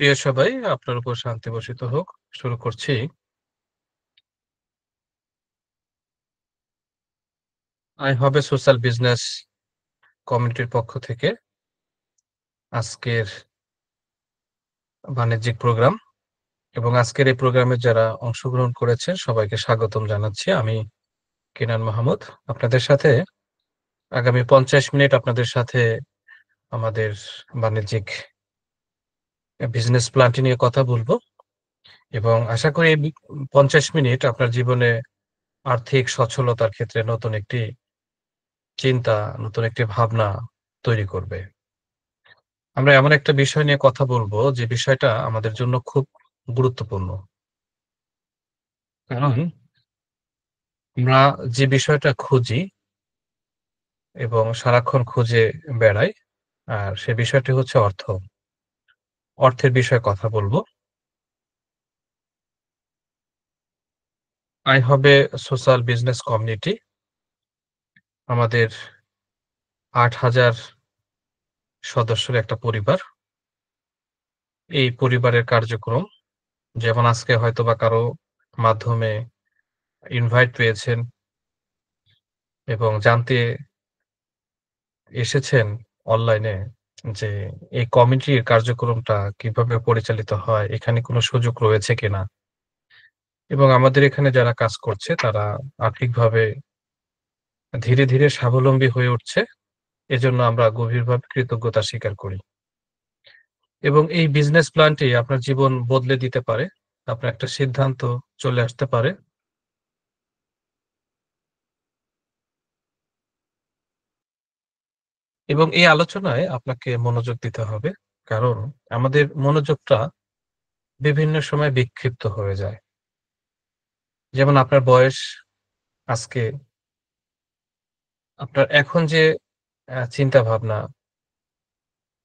প্রিয় সবাই, আপনার উপর শান্তি বর্ষিত হোক। শুরু করছি। আই হবে সোশ্যাল বিজনেস কমিউনিটির পক্ষ থেকে আজকের বাণিজ্যিক প্রোগ্রাম এবং আজকের এই প্রোগ্রামে যারা অংশগ্রহণ করেছেন সবাইকে স্বাগতম জানাচ্ছি। আমি কিনান মাহমুদ। আপনাদের সাথে আগামী ৫০ মিনিট আপনাদের সাথে আমাদের বাণিজ্যিক বিজনেস প্ল্যানটি নিয়ে কথা বলবো এবং আশা করি এই ৫০ মিনিট আপনার জীবনে আর্থিক সচ্ছলতার ক্ষেত্রে নতুন একটি চিন্তা, নতুন একটি ভাবনা তৈরি করবে। আমরা এমন একটা বিষয় নিয়ে কথা বলবো যে বিষয়টা আমাদের জন্য খুব গুরুত্বপূর্ণ। কারণ আমরা যে বিষয়টা খুঁজি এবং সারাক্ষণ খুঁজে বেড়াই, আর সে বিষয়টি হচ্ছে অর্থ। অর্থের বিষয়ে কথা বলবো। আয় হবে সোশ্যাল বিজনেস কমিউনিটি আমাদের ৮,০০০ সদস্যের একটা পরিবার। এই পরিবারের কার্যক্রম যেমন আজকে হয়তোবা কারো মাধ্যমে ইনভাইট পেয়েছেন এবং জানতে এসেছেন অনলাইনে যে এই কমিটির কার্যক্রমটা কিভাবে পরিচালিত হয়, এখানে কোনো সুযোগ রয়েছে কিনা এবং আমাদের এখানে যারা কাজ করছে তারা আর্থিকভাবে ধীরে, ধীরে স্বাবলম্বী হয়ে উঠছে। এজন্য আমরা গভীরভাবে কৃতজ্ঞতা স্বীকার করি এবং এই বিজনেস প্ল্যানটি আপনার জীবন বদলে দিতে পারে। আপনার একটা সিদ্ধান্ত চলে আসতে পারে এবং এই আলোচনায় আপনাকে মনোযোগ দিতে হবে। কারণ আমাদের মনোযোগটা বিভিন্ন সময় বিক্ষিপ্ত হয়ে যায়। যেমন আপনার বয়স আজকে আপনার এখন যে চিন্তাভাবনা,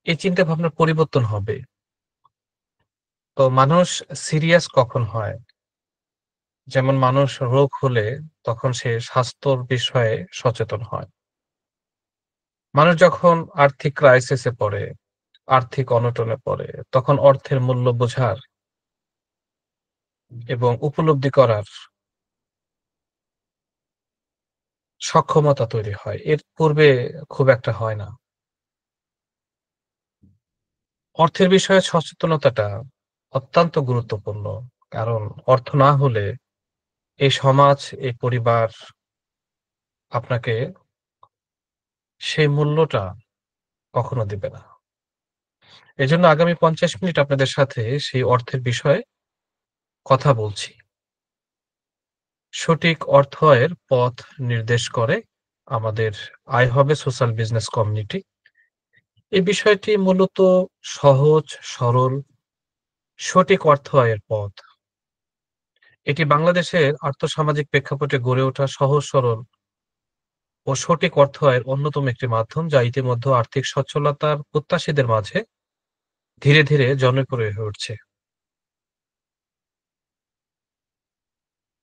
এই চিন্তাভাবনার পরিবর্তন হবে। তো মানুষ সিরিয়াস কখন হয়? যেমন মানুষ রোগ হলে তখন সে স্বাস্থ্যর বিষয়ে সচেতন হয়। মানুষ যখন আর্থিক ক্রাইসিস এ পড়ে, আর্থিক অনটনে পড়ে, তখন অর্থের মূল্য বোঝার এবং উপলব্ধি করার সক্ষমতা তৈরি হয়। এর পূর্বে খুব একটা হয় না। অর্থের বিষয়ে সচেতনতাটা অত্যন্ত গুরুত্বপূর্ণ। কারণ অর্থ না হলে এই সমাজ, এই পরিবার আপনাকে সেই মূল্যটা কখনো দিবে না। এজন্য আগামী ৫০ মিনিট আপনাদের সাথে সেই অর্থের বিষয়ে কথা বলছি। সঠিক অর্থ আয়ের পথ নির্দেশ করে আমাদের আয় হবে সোশ্যাল বিজনেস কমিউনিটি। এই বিষয়টি মূলত সহজ, সরল, সঠিক অর্থ আয়ের পথ। এটি বাংলাদেশের আর্থসামাজিক প্রেক্ষাপটে গড়ে ওঠা সহজ, সরল ও সঠিক অর্থ আয়ের অন্যতম একটি মাধ্যম যা ইতিমধ্যে আর্থিক সচ্ছলতার প্রত্যাশীদের মাঝে ধীরে, ধীরে জনপ্রিয় হয়ে উঠছে।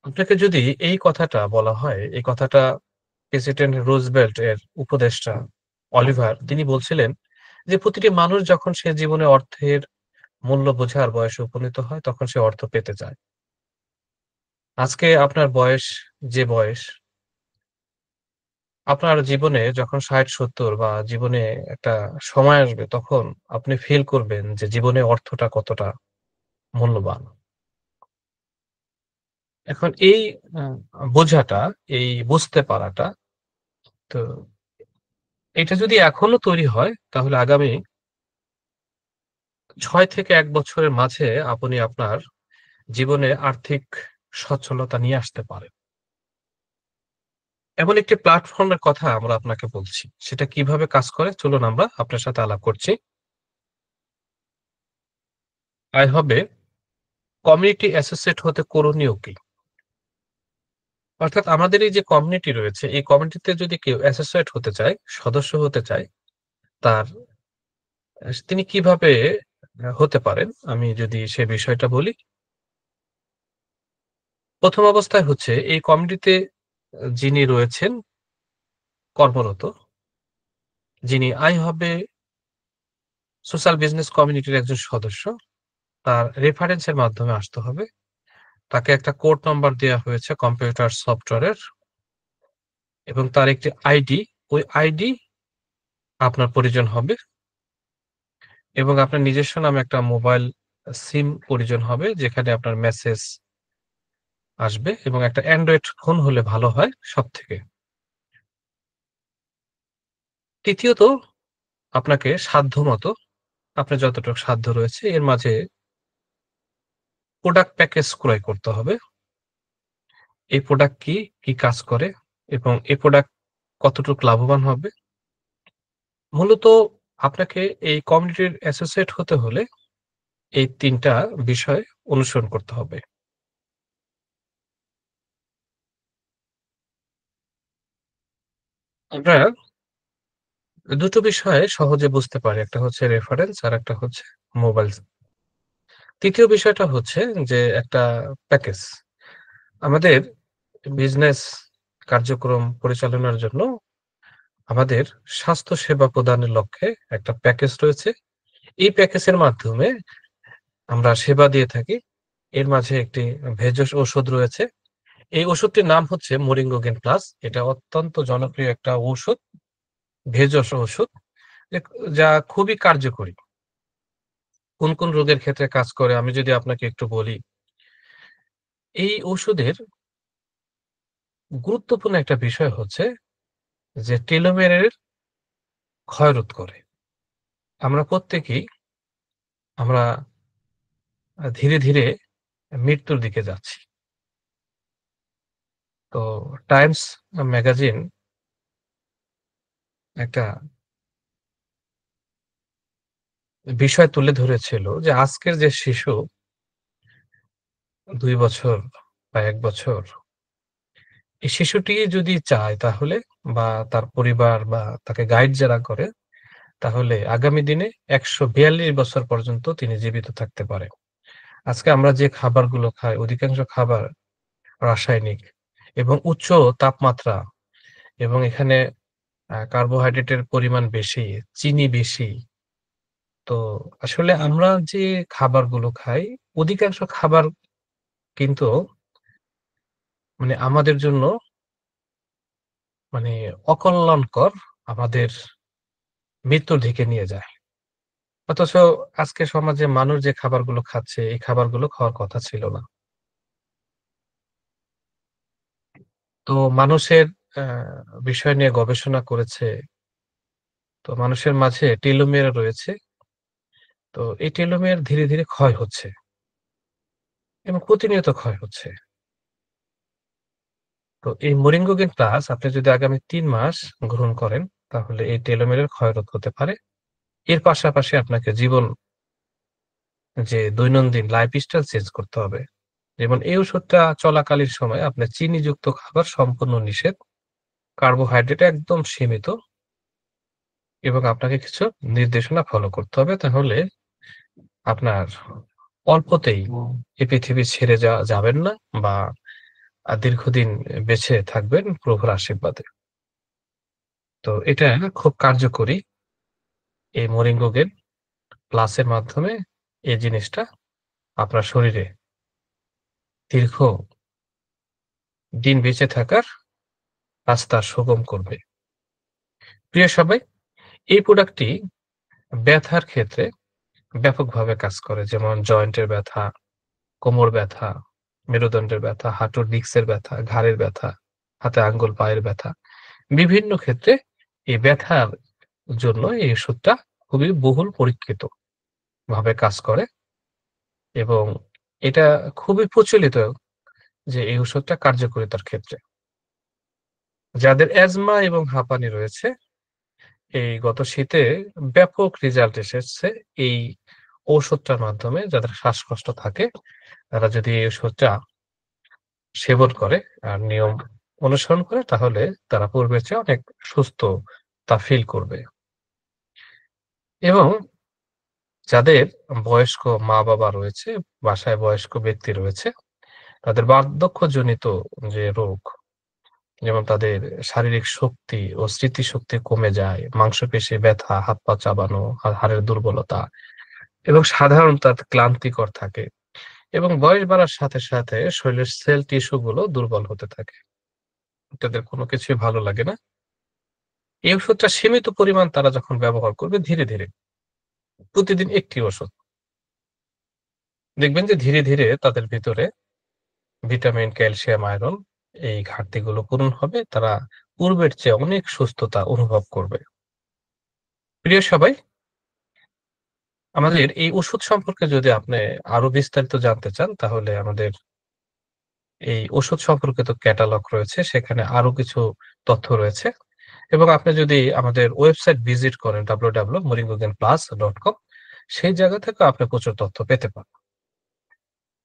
আপনাকে যদি এই কথাটা বলা হয়, এই কথাটা প্রেসিডেন্ট রুজভেল্ট এর উপদেষ্টা অলিভার তিনি বলছিলেন যে, "প্রতিটি মানুষ যখন সে জীবনে অর্থের মূল্য বোঝার বয়সে উপনীত হয়, তখন সে অর্থ পেতে চায়।" আজকে আপনার বয়স যে বয়স, আপনার জীবনে যখন ৬০-৭০ বা জীবনে একটা সময় আসবে, তখন আপনি ফিল করবেন যে জীবনে অর্থটা কতটা মূল্যবান। এখন এই আ বোঝাটা, এই বুঝতে পারাটা তো এটা যদি এখনো তৈরি হয়, তাহলে আগামী ৬ থেকে ১ বছরের মাঝে আপনি আপনার জীবনে আর্থিক সচ্ছলতা নিয়ে আসতে পারেন। এমন একটি প্ল্যাটফর্মের কথা আমরা আপনাকে বলছি। সেটা কিভাবে কাজ করে চলুন আমরা আপনার সাথে আলাপ করছি। আয় হবে কমিউনিটি অ্যাসোসিয়েট হতে করণীয় কি? অর্থাৎ আমাদের এই যে কমিউনিটি রয়েছে, এই কমিউনিটিতে যদি কেউ অ্যাসোসিয়েট হতে চায়, সদস্য হতে চায়, তার তিনি কিভাবে হতে পারেন? আমি যদি সে বিষয়টা বলি। ১ম অবস্থায় হচ্ছে এই কমিউনিটিতে যিনি রয়েছেন কর্মরত, যিনি আই হবে সোশ্যাল বিজনেস কমিউনিটির একজন সদস্য, তার রেফারেন্সের মাধ্যমে আসতে হবে। তাকে একটা কোড নাম্বার দেয়া হয়েছে কম্পিউটার সফটওয়্যারের এবং তার একটি আইডি, ওই আইডি আপনার প্রয়োজন হবে এবং আপনার নিজস্ব নামে একটা মোবাইল সিম প্রয়োজন হবে যেখানে আপনার মেসেজ আসবে এবং একটা অ্যান্ড্রয়েড ফোন হলে ভালো হয় সবথেকে। তৃতীয়ত আপনাকে সাধ্যমতো আপনার যতটুকু সাধ্য রয়েছে এর মাঝে প্রোডাক্ট প্যাকেজ ক্রয় করতে হবে। এই প্রোডাক্ট কি, কি কাজ করে এবং এই প্রোডাক্ট কতটুকু লাভবান হবে। মূলত আপনাকে এই কমিউনিটির অ্যাসোসিয়েট হতে হলে এই ৩ টা বিষয় অনুসরণ করতে হবে। আমরা ২ টো বিষয়ে সহজে বুঝতে পারি। একটা হচ্ছে রেফারেন্স আরেকটা হচ্ছে মোবাইল। ৩য় বিষয়টা হচ্ছে যে একটা প্যাকেজ। আমাদের বিজনেস কার্যক্রম পরিচালনার জন্য আমাদের স্বাস্থ্য সেবা প্রদানের লক্ষ্যে একটা প্যাকেজ রয়েছে। এই প্যাকেজের মাধ্যমে আমরা সেবা দিয়ে থাকি। এর মাঝে একটি ভেষজ ঔষধ রয়েছে। এই ওষুধটির নাম হচ্ছে মোরিঙ্গো গেন প্লাস। এটা অত্যন্ত জনপ্রিয় একটা ঔষধ, ভেষজ ঔষধ এক যা খুবই কার্যকরী। কোন রোগের ক্ষেত্রে কাজ করে আমি যদি আপনাকে একটু বলি, এই ঔষধের গুরুত্বপূর্ণ একটা বিষয় হচ্ছে যে টেলোমেরের ক্ষয়রোধ করে। আমরা প্রত্যেকেই আমরা ধীরে ধীরে মৃত্যুর দিকে যাচ্ছি। তো টাইমস ম্যাগাজিন একটা বিষয় তুলে ধরেছিল যে আজকের যে শিশু ২ বছর বা ১ বছর, এই শিশুটি যদি চায় তাহলে বা তার পরিবার বা তাকে গাইড যারা করে তাহলে আগামী দিনে ১৪২ বছর পর্যন্ত তিনি জীবিত থাকতে পারে। আজকে আমরা যে খাবারগুলো খাই অধিকাংশ খাবার রাসায়নিক এবং উচ্চ তাপমাত্রা এবং এখানে কার্বোহাইড্রেটের পরিমাণ বেশি, চিনি বেশি। তো আসলে আমরা যে খাবারগুলো খাই অধিকাংশ খাবার কিন্তু মানে আমাদের জন্য মানে অকল্যাণকর, আমাদের মৃত্যুর দিকে নিয়ে যায়। অথচ আজকে সমাজে মানুষ যে খাবারগুলো খাচ্ছে, এই খাবারগুলো খাওয়ার কথা ছিল না। তো মানুষের আ বিষয় নিয়ে গবেষণা করেছে। তো মানুষের মাঝে টেলোমিয়ার রয়েছে। তো এই টেলোমিয়ার ধীরে ধীরে ক্ষয় হচ্ছে এবং প্রতিনিয়ত ক্ষয় হচ্ছে। তো এই মোরিঙ্গোগেন প্লাস আপনি যদি আগামী ৩ মাস গ্রহণ করেন, তাহলে এই টেলোমিয়ারের ক্ষয়রোধ হতে পারে। এর পাশাপাশি আপনাকে জীবন যে দৈনন্দিন লাইফস্টাইল চেঞ্জ করতে হবে। যেমন এই ওষুধটা চলাকালীন সময়ে আপনার চিনিযুক্ত খাবার সম্পূর্ণ নিষেধ। কার্বোহাইড্রেট একদম সীমিত এবং আপনাকে কিছু নির্দেশনা ফলো করতে হবে। তাহলে আপনার অল্পতেই এই পৃথিবী ছেড়ে যাবেন না বা দীর্ঘদিন বেঁচে থাকবেন প্রভুর আশীর্বাদে। তো এটা খুব কার্যকরী এই মোরিঙ্গোগেন প্লাসের মাধ্যমে এই জিনিসটা আপনার শরীরে দীর্ঘ দিন বেঁচে থাকার রাস্তা সুগম করবে। প্রিয় সবাই, এই প্রোডাক্টটি ব্যথার ক্ষেত্রে ব্যাপকভাবে কাজ করে। যেমন জয়েন্টের ব্যথা, কোমর ব্যথা, মেরুদণ্ডের ব্যথা, হাঁটুর ডিস্কের ব্যথা, ঘাড়ের ব্যথা, হাতে আঙ্গুল পায়ের ব্যথা। বিভিন্ন ক্ষেত্রে এই ব্যথার জন্য এই ওষুধটা খুবই বহুল পরীক্ষিত ভাবে কাজ করে এবং এটা খুবই প্রচলিত যে এই ওষুধটা কার্যকারিতার ক্ষেত্রে। যাদের অ্যাজমা এবং হাঁপানি রয়েছে, এই গত শীতে ব্যাপক রেজাল্ট এসেছে এই ঔষধটার মাধ্যমে। যাদের শ্বাসকষ্ট থাকে তারা যদি এই ওষুধটা সেবন করে আর নিয়ম অনুসরণ করে তাহলে তারা পূর্বের চেয়ে অনেক সুস্থ তা ফিল করবে। এবং যাদের বয়স্ক মা-বাবা রয়েছে, বাসায় বয়স্ক ব্যক্তি রয়েছে, তাদের বার্ধক্যজনিত যে রোগ, যেমন তাদের শারীরিক শক্তি ও স্মৃতিশক্তি কমে যায়, মাংসপেশি ব্যথা, হাত-পা চাবানো, হাড়ের দুর্বলতা, এবং সাধারণত ক্লান্তিকর থাকে এবং বয়স বাড়ার সাথে সাথে শরীরের সেল টিস্যু গুলো দুর্বল হতে থাকে। তাদের কোনো কিছুই ভালো লাগে না। এই ওষুধটা সীমিত পরিমাণ তারা যখন ব্যবহার করবে ধীরে ধীরে, প্রতিদিন একটি ওষুধ, দেখবেন যে ধীরে ধীরে তাদের ভিতরে ভিটামিন, ক্যালসিয়াম, আয়রন এই ঘাটতিগুলো পূরণ হবে। তারা পূর্বের চেয়ে অনেক সুস্থতা অনুভব করবে। প্রিয় সবাই, আমাদের এই ওষুধ সম্পর্কে যদি আপনি আরো বিস্তারিত জানতে চান, তাহলে আমাদের এই ওষুধ সম্পর্কিত ক্যাটালগ রয়েছে। সেখানে আরো কিছু তথ্য রয়েছে এবং আপনি যদি আমাদের ওয়েবসাইট ভিজিট করেন www.moringogenplus.com, সেই জায়গা থেকে আপনি প্রচুর তথ্য পেতে পারেন।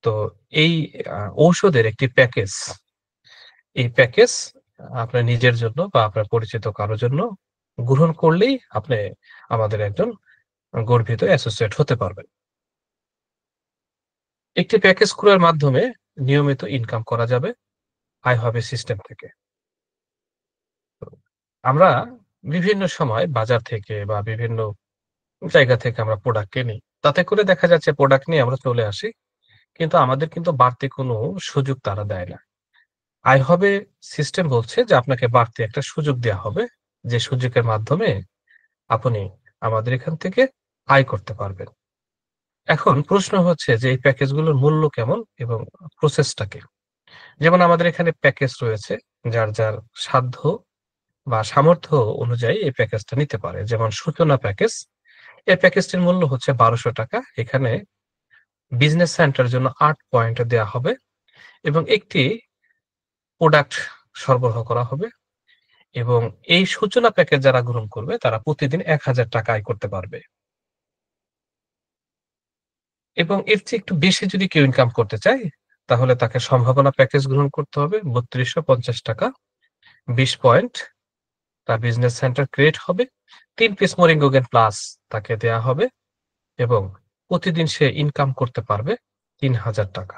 তো এই ঔষধের একটি প্যাকেজ, এই প্যাকেজ আপনার নিজের জন্য বা আপনার পরিচিত কারো জন্য গ্রহণ করলেই আপনি আমাদের একজন গর্বিত অ্যাসোসিয়েট হতে পারবেন। একটি প্যাকেজ ক্রয়ের মাধ্যমে নিয়মিত ইনকাম করা যাবে আয় হবে সিস্টেম থেকে। আমরা বিভিন্ন সময় বাজার থেকে বা বিভিন্ন জায়গা থেকে আমরা প্রোডাক্ট কিনি। তাতে করে দেখা যাচ্ছে প্রোডাক্ট নিয়ে আমরা চলে আসি। কিন্তু আমাদের কিন্তু বাড়তি কোনো সুযোগ তারা দেয় না। আয় হবে সিস্টেম বলছে যে আপনাকে বাড়তি একটা সুযোগ দেয়া হবে। যে সুযোগের মাধ্যমে আপনি আমাদের এখান থেকে আয় করতে পারবেন। এখন প্রশ্ন হচ্ছে যে এই প্যাকেজগুলোর মূল্য কেমন এবং প্রসেসটা কি? যেমন আমাদের এখানে প্যাকেজ রয়েছে, যার সাধ্য বা সামর্থ্য অনুযায়ী এই প্যাকেজটা নিতে পারে। যেমন সূচনা প্যাকেজ, এই প্যাকেজটির মূল্য হচ্ছে ৳১২০০। এখানে বিজনেস সেন্টার জন্য ৮ পয়েন্ট দেয়া হবে এবং একটি প্রোডাক্ট সরবরাহ করা হবে এবং এই সূচনা প্যাকেজ যারা গ্রহণ করবে তারা প্রতিদিন ৳১,০০০ আয় করতে পারবে। এবং এর চেয়ে একটু বেশি যদি কেউ ইনকাম করতে চায়, তাহলে তাকে সম্ভাবনা প্যাকেজ গ্রহণ করতে হবে ৳৩২৫০। ২০ পয়েন্ট তার বিজনেস সেন্টার ক্রিয়েট হবে। ৩ পিস মোরিঙ্গোগেন প্লাস তাকে দেয়া হবে এবং প্রতিদিন সে ইনকাম করতে পারবে ৳৩,০০০।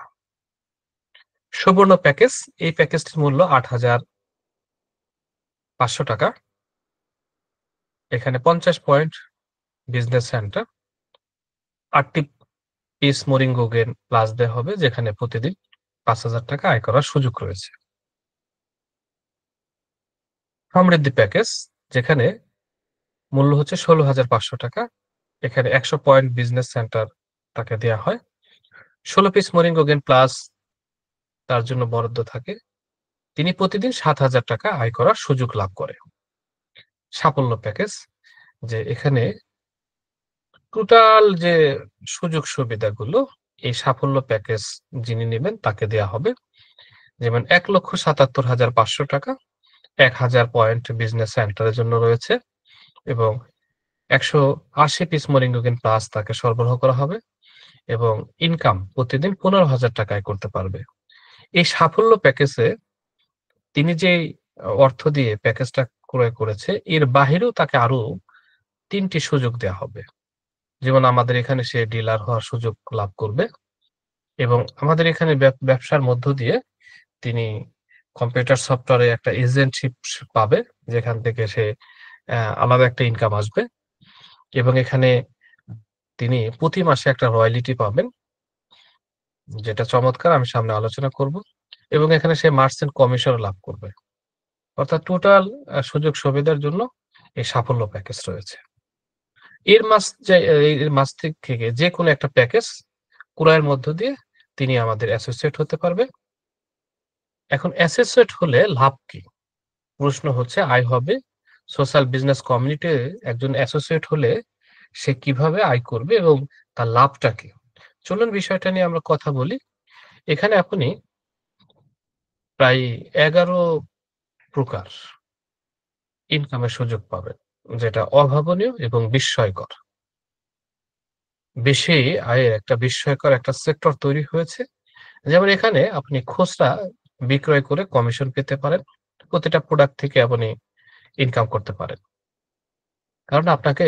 সুবর্ণ প্যাকেজ, এই প্যাকেজটির মূল্য ৳৮,৫০০। এখানে ৫০ পয়েন্ট বিজনেস সেন্টার, ৮ টি পিস মোরিঙ্গোগেন প্লাস দেয়া হবে, যেখানে প্রতিদিন ৳৫,০০০ আয় করার সুযোগ রয়েছে। সমৃদ্ধি প্যাকেজ, যেখানে মূল্য হচ্ছে ৳১৬,৫০০। এখানে ১০০ পয়েন্ট বিজনেস সেন্টার তাকে দেয়া হয়। ১৬ পিস মোরিঙ্গোগেন প্লাস তার জন্য বরাদ্দ থাকে। তিনি প্রতিদিন ৳৭,০০০ আয় করার সুযোগ লাভ করে। সাফল্য প্যাকেজ, যে এখানে টোটাল যে সুযোগ সুবিধাগুলো, এই সাফল্য প্যাকেজ যিনি নিবেন তাকে দেয়া হবে। যেমন ৳১,৭৭,৫০০, ১,০০০ পয়েন্ট বিজনেস সেন্টারের জন্য রয়েছে এবং ১৮০ পিস মোরিঙ্গোগেন প্লাস তাকে সরবরাহ করা হবে এবং ইনকাম প্রতিদিন ৳১৫,০০০ আয় করতে পারবে। এই সাফল্য প্যাকেজে তিনি যেই অর্থ দিয়ে প্যাকেজটা ক্রয় করেছে, এর বাহিরেও তাকে আরো ৩ টি সুযোগ দেয়া হবে। যেমন আমাদের এখানে সে ডিলার হওয়ার সুযোগ লাভ করবে এবং আমাদের এখানে ব্যবসার মধ্য দিয়ে তিনি কম্পিউটার সফটওয়্যারে একটা এজেন্টশিপ পাবে, যেখান থেকে সে আলাদা একটা ইনকাম আসবে এবং এখানে তিনি প্রতি মাসে একটা রয়ালিটি পাবেন, যেটা চমৎকার, আমি সামনে আলোচনা করব এবং এখানে সে মার্চেন্ট কমিশনও লাভ করবে। অর্থাৎ টোটাল সুযোগ সুবিধার জন্য এই সাফল্য প্যাকেজ রয়েছে। এর মাস থেকে যেকোনো একটা প্যাকেজ ক্রয়ের মধ্য দিয়ে তিনি আমাদের অ্যাসোসিয়েট হতে পারবে। এখন অ্যাসোসিয়েট হলে লাভ কি? প্রশ্ন হচ্ছে আয় হবে। সোশ্যাল বিজনেস কমিউনিটি একজন অ্যাসোসিয়েট হলে সে কিভাবে আয় করবে এবং তার লাভটা কি? চলুন বিষয়টা নিয়ে আমরা কথা বলি। এখানে আপনি প্রায় ১১ প্রকার ইনকামের সুযোগ পাবেন, যেটা অভাবনীয় এবং বিস্ময়কর। বেশি আয়ের একটা বিস্ময়কর একটা সেক্টর তৈরি হয়েছে। যেমন এখানে আপনি খুচরা বিক্রয় করে কমিশন পেতে পারেন। প্রতিটা প্রোডাক্ট থেকে আপনি ইনকাম করতে পারেন। কারণ আপনাকে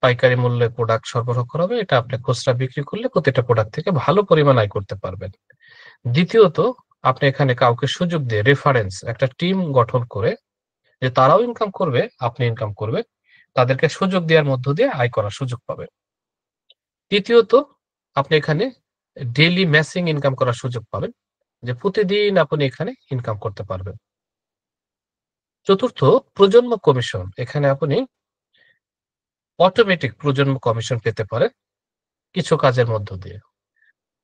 পাইকারি মূল্যে প্রোডাক্ট সরবরাহ করা হবে। এটা আপনি খুচরা বিক্রি করলে প্রতিটা প্রোডাক্ট থেকে ভালো পরিমাণ আয় করতে পারবেন। দ্বিতীয়ত, আপনি এখানে কাউকে সুযোগ দিয়ে রেফারেন্স একটা টিম গঠন করে, যে তারাও ইনকাম করবে, আপনি ইনকাম করবেন। তাদেরকে সুযোগ দেওয়ার মধ্য দিয়ে আয় করার সুযোগ পাবেন। তৃতীয়ত, আপনি এখানে ডেইলি ম্যাচিং ইনকাম করার সুযোগ পাবেন, যে প্রতিদিন আপনি এখানে ইনকাম করতে পারবেন। চতুর্থ, প্রজন্ম কমিশন। এখানে আপনি অটোমেটিক প্রজন্ম কমিশন পেতে পারেন কিছু কাজের মধ্য দিয়ে।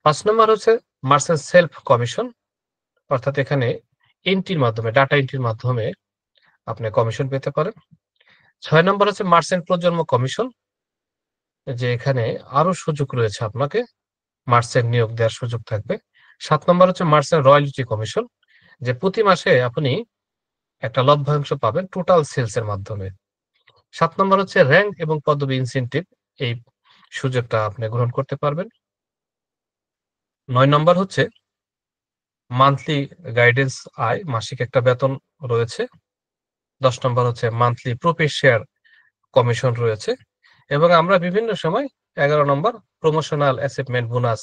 ৫ নম্বর হচ্ছে মার্চেন্ট সেলফ কমিশন, অর্থাৎ এখানে এন্ট্রির মাধ্যমে, ডাটা এন্ট্রির মাধ্যমে আপনি কমিশন পেতে পারেন। ৬ নম্বর হচ্ছে মার্চেন্ট প্রজন্ম কমিশন, যে এখানে আরো সুযোগ রয়েছে, আপনাকে মার্চেন্ট নিয়োগ দেওয়ার সুযোগ থাকবে। ৭ নম্বর হচ্ছে মার্চেন্ট রয়্যালটি কমিশন, যে প্রতি মাসে আপনি একটা লভ্যাংশ পাবেন টোটাল সেলস এর মাধ্যমে। ৭ নম্বর হচ্ছে র‍্যাংক এবং পদবি ইনসেনটিভ, এই সুযোগটা আপনি গ্রহণ করতে পারবেন। ৯ নম্বর হচ্ছে মান্থলি গাইডেন্স আয়, মাসিক একটা বেতন রয়েছে। ১০ নম্বর হচ্ছে মান্থলি প্রফিট শেয়ার কমিশন রয়েছে। এবং আমরা বিভিন্ন সময় ১১ নম্বর প্রমোশনাল অ্যাচিভমেন্ট বোনাস,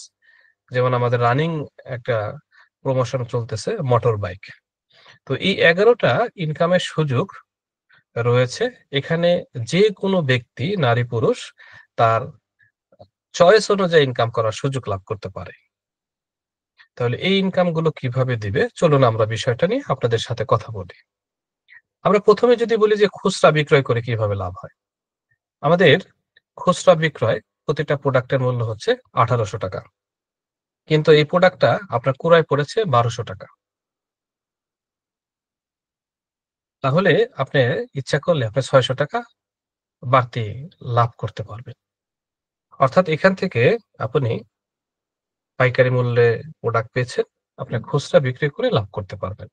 যেমন আমাদের রানিং একটা প্রমোশন চলতেছে মোটর বাইক। তো এই ১১ টা ইনকামের সুযোগ রয়েছে। এখানে যে কোনো ব্যক্তি, নারী পুরুষ, তার চয়েস অনুযায়ী ইনকাম করার সুযোগ লাভ করতে পারে। তাহলে এই ইনকাম গুলো কিভাবে দিবে, চলুন আমরা বিষয়টা নিয়ে আপনাদের সাথে কথা বলি। আমরা প্রথমে যদি বলি যে খুচরা বিক্রয় করে কিভাবে লাভ হয়। আমাদের খুচরা বিক্রয় প্রতিটা প্রোডাক্টের মূল্য হচ্ছে ১৮০০ টাকা, কিন্তু এই প্রোডাক্টটা আপনার ক্রয় পড়েছে ১২০০ টাকা। তাহলে আপনি ইচ্ছা করলে আপনি ৬০০ টাকা বাড়তি লাভ করতে পারবেন। অর্থাৎ এখান থেকে আপনি পাইকারি মূল্যে প্রোডাক্ট পেয়েছেন, আপনি খুচরা বিক্রি করে লাভ করতে পারবেন।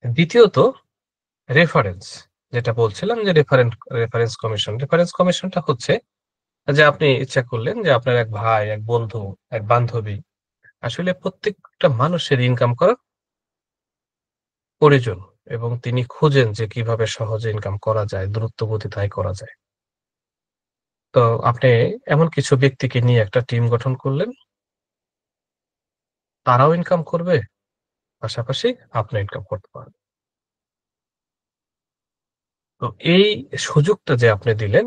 দ্বিতীয়ত, রেফারেন্স, যেটা বলছিলাম যে রেফারেন্স কমিশন। রেফারেন্স কমিশনটা হচ্ছে যে আপনি ইচ্ছা করলেন যে আপনার এক ভাই, এক বন্ধু, এক বান্ধবী, আসলে প্রত্যেকটা মানুষের ইনকাম করা প্রয়োজন এবং তিনি খুঁজেন যে কিভাবে সহজে ইনকাম করা যায়, দ্রুত গতিতে আয় করা যায়। তো আপনি এমন কিছু ব্যক্তিকে নিয়ে একটা টিম গঠন করলেন, তারাও ইনকাম করবে, পাশাপাশি আপনি ইনকাম করতে পারবেন। তো এই সুযোগটা যে আপনি দিলেন,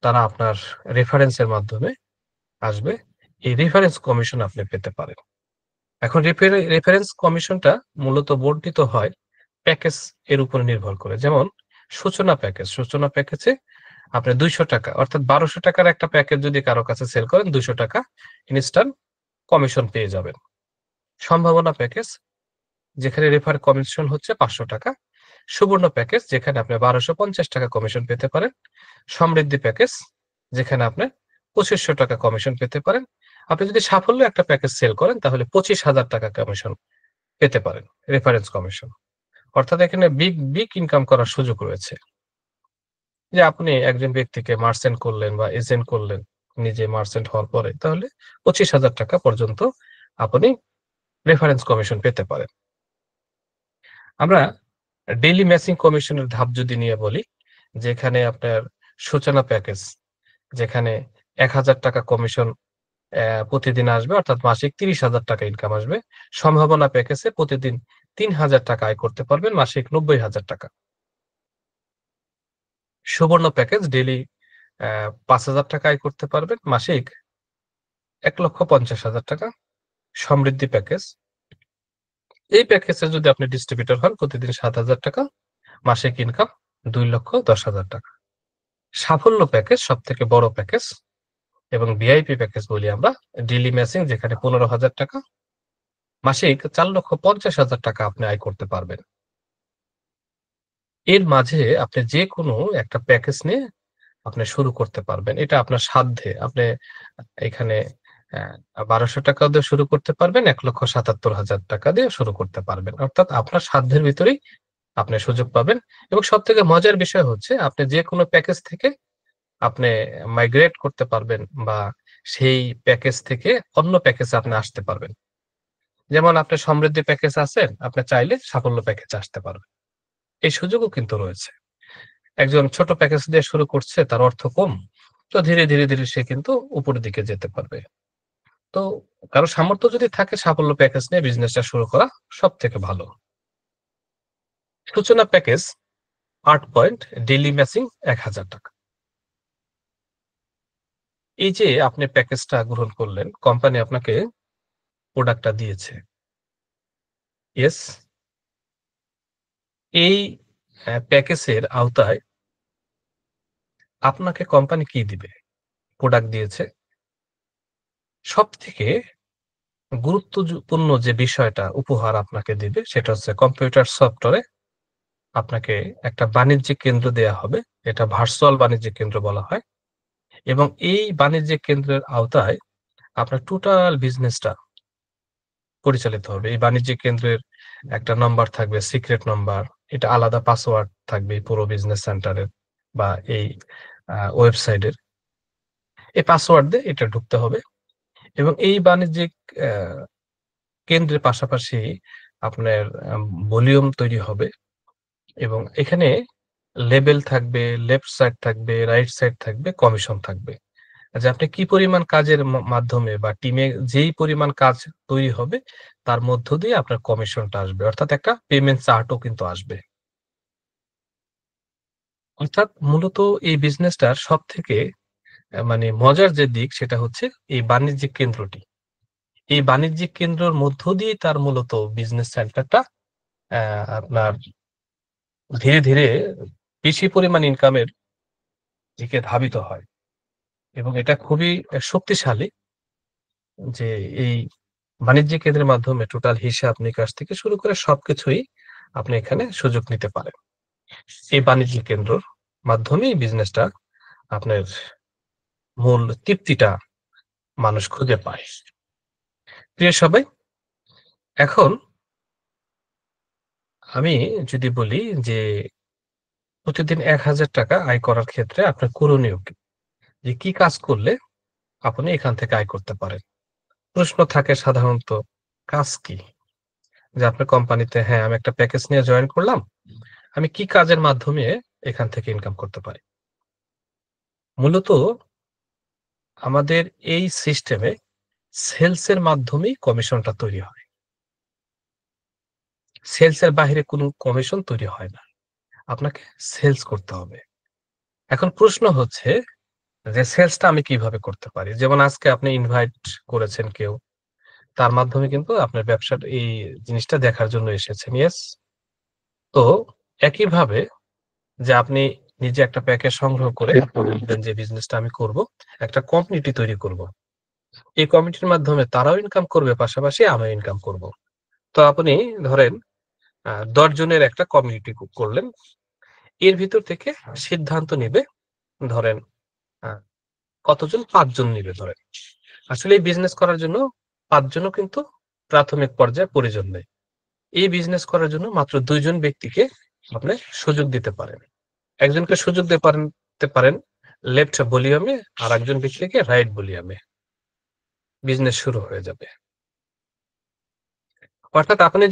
তারা আপনার রেফারেন্সের মাধ্যমে আসবে। এই রেফারেন্স কমিশন আপনি পেতে পারেন। এখন রেফারেন্স কমিশনটা মূলত বর্ধিত হয় প্যাকেজ এর উপর নির্ভর করে। যেমন সূচনা প্যাকেজ। সূচনা প্যাকেজে আপনি ৳২০০ অর্থাৎ ৳১২০০ একটা প্যাকেজ যদি কারো কাছে সেল করেন, ৳২০০ ইনস্ট্যান্ট কমিশন পেয়ে যাবেন। সম্ভাবনা প্যাকেজ, যেখানে রেফার কমিশন হচ্ছে ৳৫০০। সুবর্ণ প্যাকেজ, যেখানে আপনি ৳১২৫০ কমিশন পেতে পারেন। সমৃদ্ধি প্যাকেজ, যেখানে আপনি ৳২৫০০ কমিশন পেতে পারেন। আপনি যদি সাফল্য একটা প্যাকেজ সেল করেন, তাহলে ৳২৫,০০০ কমিশন পেতে পারেন, রেফারেন্স কমিশন। অর্থাৎ এখানে বিগ ইনকাম করার সুযোগ রয়েছে। যে আপনি একজন ব্যক্তিকে মার্চেন্ট করলেন বা এজেন্ট করলেন, নিজে মার্চেন্ট হওয়ার পরে, তাহলে ৳২৫,০০০ পর্যন্ত আপনি রেফারেন্স কমিশন পেতে পারেন। আমরা ডেইলি ম্যাচিং কমিশনের ধাপ যদি নিয়ে বলি, যেখানে আপনার সূচনা প্যাকেজ, যেখানে ৳১,০০০ কমিশন প্রতিদিন আসবে, অর্থাৎ মাসিক ৳৩০,০০০ ইনকাম আসবে। সম্ভাবনা প্যাকেজে প্রতিদিন ৳৩,০০০ আয় করতে পারবেন, মাসিক ৳৯০,০০০। সুবর্ণ প্যাকেজ ডেইলি ৳৫,০০০ আয় করতে পারবেন, মাসিক ৳১,৫০,০০০। সমৃদ্ধি প্যাকেজ, এই প্যাকেজে যদি আপনি ডিস্ট্রিবিউটর হন, প্রতিদিন ৳৭,০০০, মাসিক ইনকাম ৳২,১০,০০০। সাফল্য প্যাকেজ সবথেকে বড় প্যাকেজ এবং ভিআইপি প্যাকেজ বলি আমরা, ডেইলি ম্যাচিং, যেখানে ৳১৫,০০০, মাসিক ৳৪,৫০,০০০ আপনি আয় করতে পারবেন। এর মাঝে আপনি যেকোনো একটা প্যাকেজ নিয়ে আপনি শুরু করতে পারবেন। এটা আপনার সাধ্যে। আপনি এখানে ৳১,২০০ দিয়ে শুরু করতে পারবেন, ৳১,৭৭,০০০ দিয়ে শুরু করতে পারবেন। অর্থাৎ আপনার সাধ্যের ভিতরেই আপনি সুযোগ পাবেন। এবং সবথেকে মজার বিষয় হচ্ছে, আপনি যেকোনো প্যাকেজ থেকে আপনি মাইগ্রেট করতে পারবেন বা সেই প্যাকেজ থেকে অন্য প্যাকেজে আপনি আসতে পারবেন। যেমন আপনার সমৃদ্ধি প্যাকেজ আছেন, আপনি চাইলে সাফল্য প্যাকেজে আসতে পারবেন। এই সুযোগও কিন্তু রয়েছে। একজন ছোট প্যাকেজ দিয়ে শুরু করছে, তার অর্থ কম। তো ধীরে ধীরে সে কিন্তু উপরের দিকে যেতে পারবে। তো কারো সামর্থ্য যদি থাকে, সাফল্য প্যাকেজ নিয়ে বিজনেসটা শুরু করা সবথেকে ভালো। সূচনা প্যাকেজ ৮ পয়েন্ট, ডেইলি ম্যাচিং ৳১,০০০। এই যে আপনি প্যাকেজটা গ্রহণ করলেন, কোম্পানি আপনাকে প্রোডাক্টটা দিয়েছে। ইয়েস? এই প্যাকেজের আওতায় আপনাকে কোম্পানি কি দিবে? প্রোডাক্ট দিয়েছে। সবথেকে গুরুত্বপূর্ণ যে বিষয়টা উপহার আপনাকে দিবে সেটা হচ্ছে কম্পিউটার সফটওয়্যারে আপনাকে একটা বাণিজ্যিক কেন্দ্র দেয়া হবে। এটা ভার্চুয়াল বাণিজ্যিক কেন্দ্র বলা হয়। এবং এই বাণিজ্যিক কেন্দ্রের আওতায় আপনার টোটাল বিজনেসটা পরিচালিত হবে। এই বাণিজ্যিক কেন্দ্রের একটা নাম্বার থাকবে, সিক্রেট নাম্বার। এটা আলাদা পাসওয়ার্ড থাকবে এই পুরো বিজনেস সেন্টারের বা এই ওয়েবসাইটের। এই পাসওয়ার্ড দিয়ে এটা ঢুকতে হবে এবং এই বাণিজ্যিক আ কেন্দ্রের পাশাপাশি আপনার ভলিউম তৈরি হবে এবং এখানে লেবেল থাকবে, লেফট সাইড থাকবে, রাইট সাইড থাকবে, কমিশন থাকবে। যে আপনি কি পরিমাণ কাজের মাধ্যমে বা টিমে যেই পরিমাণ কাজ তৈরি হবে তার মধ্য দিয়ে আপনার কমিশনটা আসবে। অর্থাৎ একটা পেমেন্ট চার্টও কিন্তু আসবে। অর্থাৎ মূলত এই বিজনেসটার সবথেকে মানে মজার যে দিক সেটা হচ্ছে এই বাণিজ্যিক কেন্দ্রটি। এই বাণিজ্যিক কেন্দ্রের মধ্য দিয়েই তার মূলত বিজনেস সেন্টারটা আপনার ধীরে, ধীরে বেশি পরিমাণ ইনকামের দিকে ধাবিত হয় এবং এটা খুবই শক্তিশালী যে এই বাণিজ্যিক কেন্দ্রের মাধ্যমে টোটাল হিসাব নিকাশ থেকে শুরু করে সবকিছুই আপনি এখানে সুযোগ নিতে পারেন। এই বাণিজ্যিক কেন্দ্রর মাধ্যমেই বিজনেসটা আপনার মূল তৃপ্তিটা মানুষ খুঁজে পায়। প্রিয় সবাই, এখন আমি যদি বলি যে প্রতিদিন ৳১,০০০ আয় করার ক্ষেত্রে আপনার করণীয় কি? যে কি কাজ করলে আপনি এখান থেকে আয় করতে পারেন? প্রশ্ন থাকে সাধারণত, কাজ কি? যে আপনার কোম্পানিতে হ্যাঁ, আমি একটা প্যাকেজ নিয়ে জয়েন করলাম। আমি কি কাজের মাধ্যমে এখান থেকে ইনকাম করতে পারি? মূলত আমাদের এই সিস্টেমে সেলস এর মাধ্যমেই কমিশনটা তৈরি হয়। সেলস এর বাহিরে কোনো কমিশন তৈরি হয় না। আপনাকে সেলস করতে হবে। এখন প্রশ্ন হচ্ছে যে সেলসটা আমি কিভাবে করতে পারি? যেমন আজকে আপনি ইনভাইট করেছেন কেউ। তার মাধ্যমে কিন্তু আপনার ব্যবসার এই জিনিসটা দেখার জন্য এসেছেন। ইয়েস? তো একইভাবে যে আপনি নিজে একটা প্যাকেজ সংগ্রহ করে বলবেন যে বিজনেসটা আমি করব। একটা কমিউনিটি তৈরি করব। এই কমিউনিটির মাধ্যমে তারাও ইনকাম করবে, পাশাপাশি আমিও ইনকাম করব। তো আপনি ধরেন ১০ জনের একটা কমিউনিটি করলেন। এর ভিতর থেকে সিদ্ধান্ত নিবে ধরেন আ কতজন? ৫ জন নিবে ধরেন। আসলে এই বিজনেস করার জন্য ৫ জনও কিন্তু প্রাথমিক পর্যায়ে প্রয়োজন নেই। এই বিজনেস করার জন্য মাত্র ২ জন ব্যক্তিকে আপনি সুযোগ দিতে পারেন। একজনকে সুযোগ দিতে পারেন লেফট ভলিউমে আর একজন ব্যক্তিকে রাইট ভলিউমে। বিজনেস শুরু হয়ে যাবে। অর্থাৎ আপনি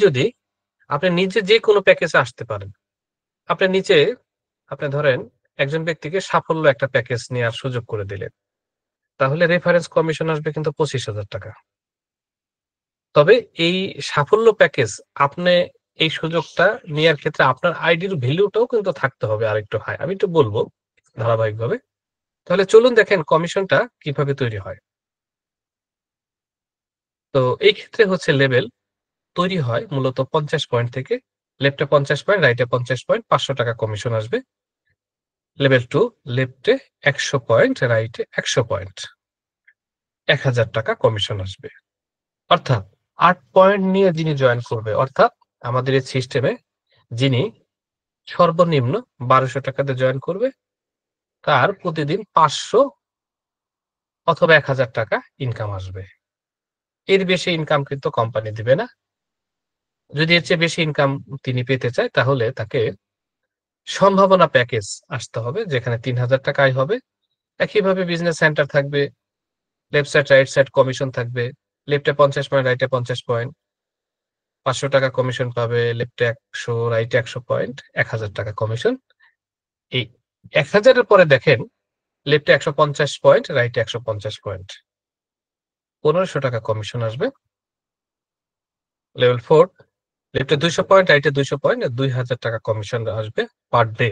নিজে যেকোনো প্যাকেজে আসতে পারেন। আপনি নিচে আপনি ধরেন একজন ব্যক্তিকে সাফল্য একটা প্যাকেজ নেয়ার সুযোগ করে দিলেন। তাহলে রেফারেন্স কমিশন আসবে কিন্তু ৳২৫,০০০। তবে এই সাফল্য প্যাকেজ আপনি এই সুযোগটা নেয়ার ক্ষেত্রে আপনার আইডির ভ্যালুটাও কিন্তু থাকতে হবে আরেকটু হাই। আমি একটু বলব ধারাবাহিকভাবে। তাহলে চলুন দেখেন কমিশনটা কিভাবে তৈরি হয়। তো এই ক্ষেত্রে হচ্ছে লেভেল তৈরি হয় মূলত ৫০ পয়েন্ট থেকে। লেফটে ৫০ পয়েন্ট, রাইটে ৫০ পয়েন্ট, ৳৫০০ কমিশন আসবে। লেভেল ২ লেফটে ১০০ পয়েন্ট, রাইটে ১০০ পয়েন্ট। ৳১,০০০ কমিশন আসবে। অর্থাৎ ৮ পয়েন্ট নিয়ে যিনি জয়েন করবে, অর্থাৎ আমাদের এই সিস্টেমে যিনি সর্বনিম্ন ৳১,২০০ দিয়ে জয়েন করবে, তার প্রতিদিন ৫০০ অথবা ৳১,০০০ ইনকাম আসবে। এর বেশি ইনকাম কিন্তু কোম্পানি দিবে না। যদি এর চেয়ে বেশি ইনকাম তিনি পেতে চায় তাহলে তাকে সম্ভাবনা প্যাকেজ আসতে হবে যেখানে ৳৩,০০০ আয় হবে। একইভাবে বিজনেস সেন্টার থাকবে, left side, right side commission থাকবে। লেফটে ৫০ পয়েন্ট, রাইটে ৫০ পয়েন্ট। ৳৫০০ কমিশন পাবে, লেফটে ১০০, রাইটে ১০০ পয়েন্ট, ৳১,০০০ কমিশন। এই ১,০০০ এর পরে দেখেন লেফটে ১৫০ পয়েন্ট, রাইটে ১৫০ পয়েন্ট। ৳১৫০০ কমিশন আসবে। লেভেল ৪ লেফটে ২০০ পয়েন্ট, রাইটে ২০০ পয়েন্ট, ৳২,০০০ কমিশন আসবে পার ডে।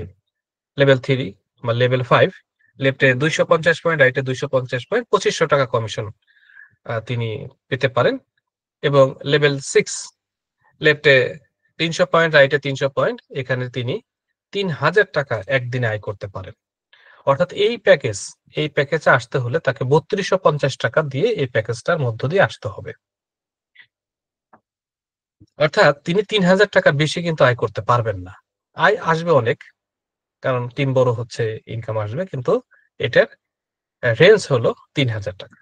লেভেল ৩ বা লেভেল ৫ লেফটে 250 পয়েন্ট, রাইটে 250 পয়েন্ট, 2500 টাকা কমিশন তিনি পেতে পারেন। এবং লেভেল 6, লেফটে 300 পয়েন্ট, রাইটে 300 পয়েন্ট, এখানে তিনি 3000 টাকা একদিনে আয় করতে পারেন। অর্থাৎ এই প্যাকেজে আসতে হলে তাকে 3250 টাকা দিয়ে এই প্যাকেজটার মধ্য দিয়ে আসতে হবে। অর্থাৎ তিনি 3000 টাকার বেশি কিন্তু আয় করতে পারবেন না। আয় আসবে অনেক, কারণ টিম বড় হচ্ছে, ইনকাম আসবে, কিন্তু এটার রেঞ্জ হলো 3000 টাকা।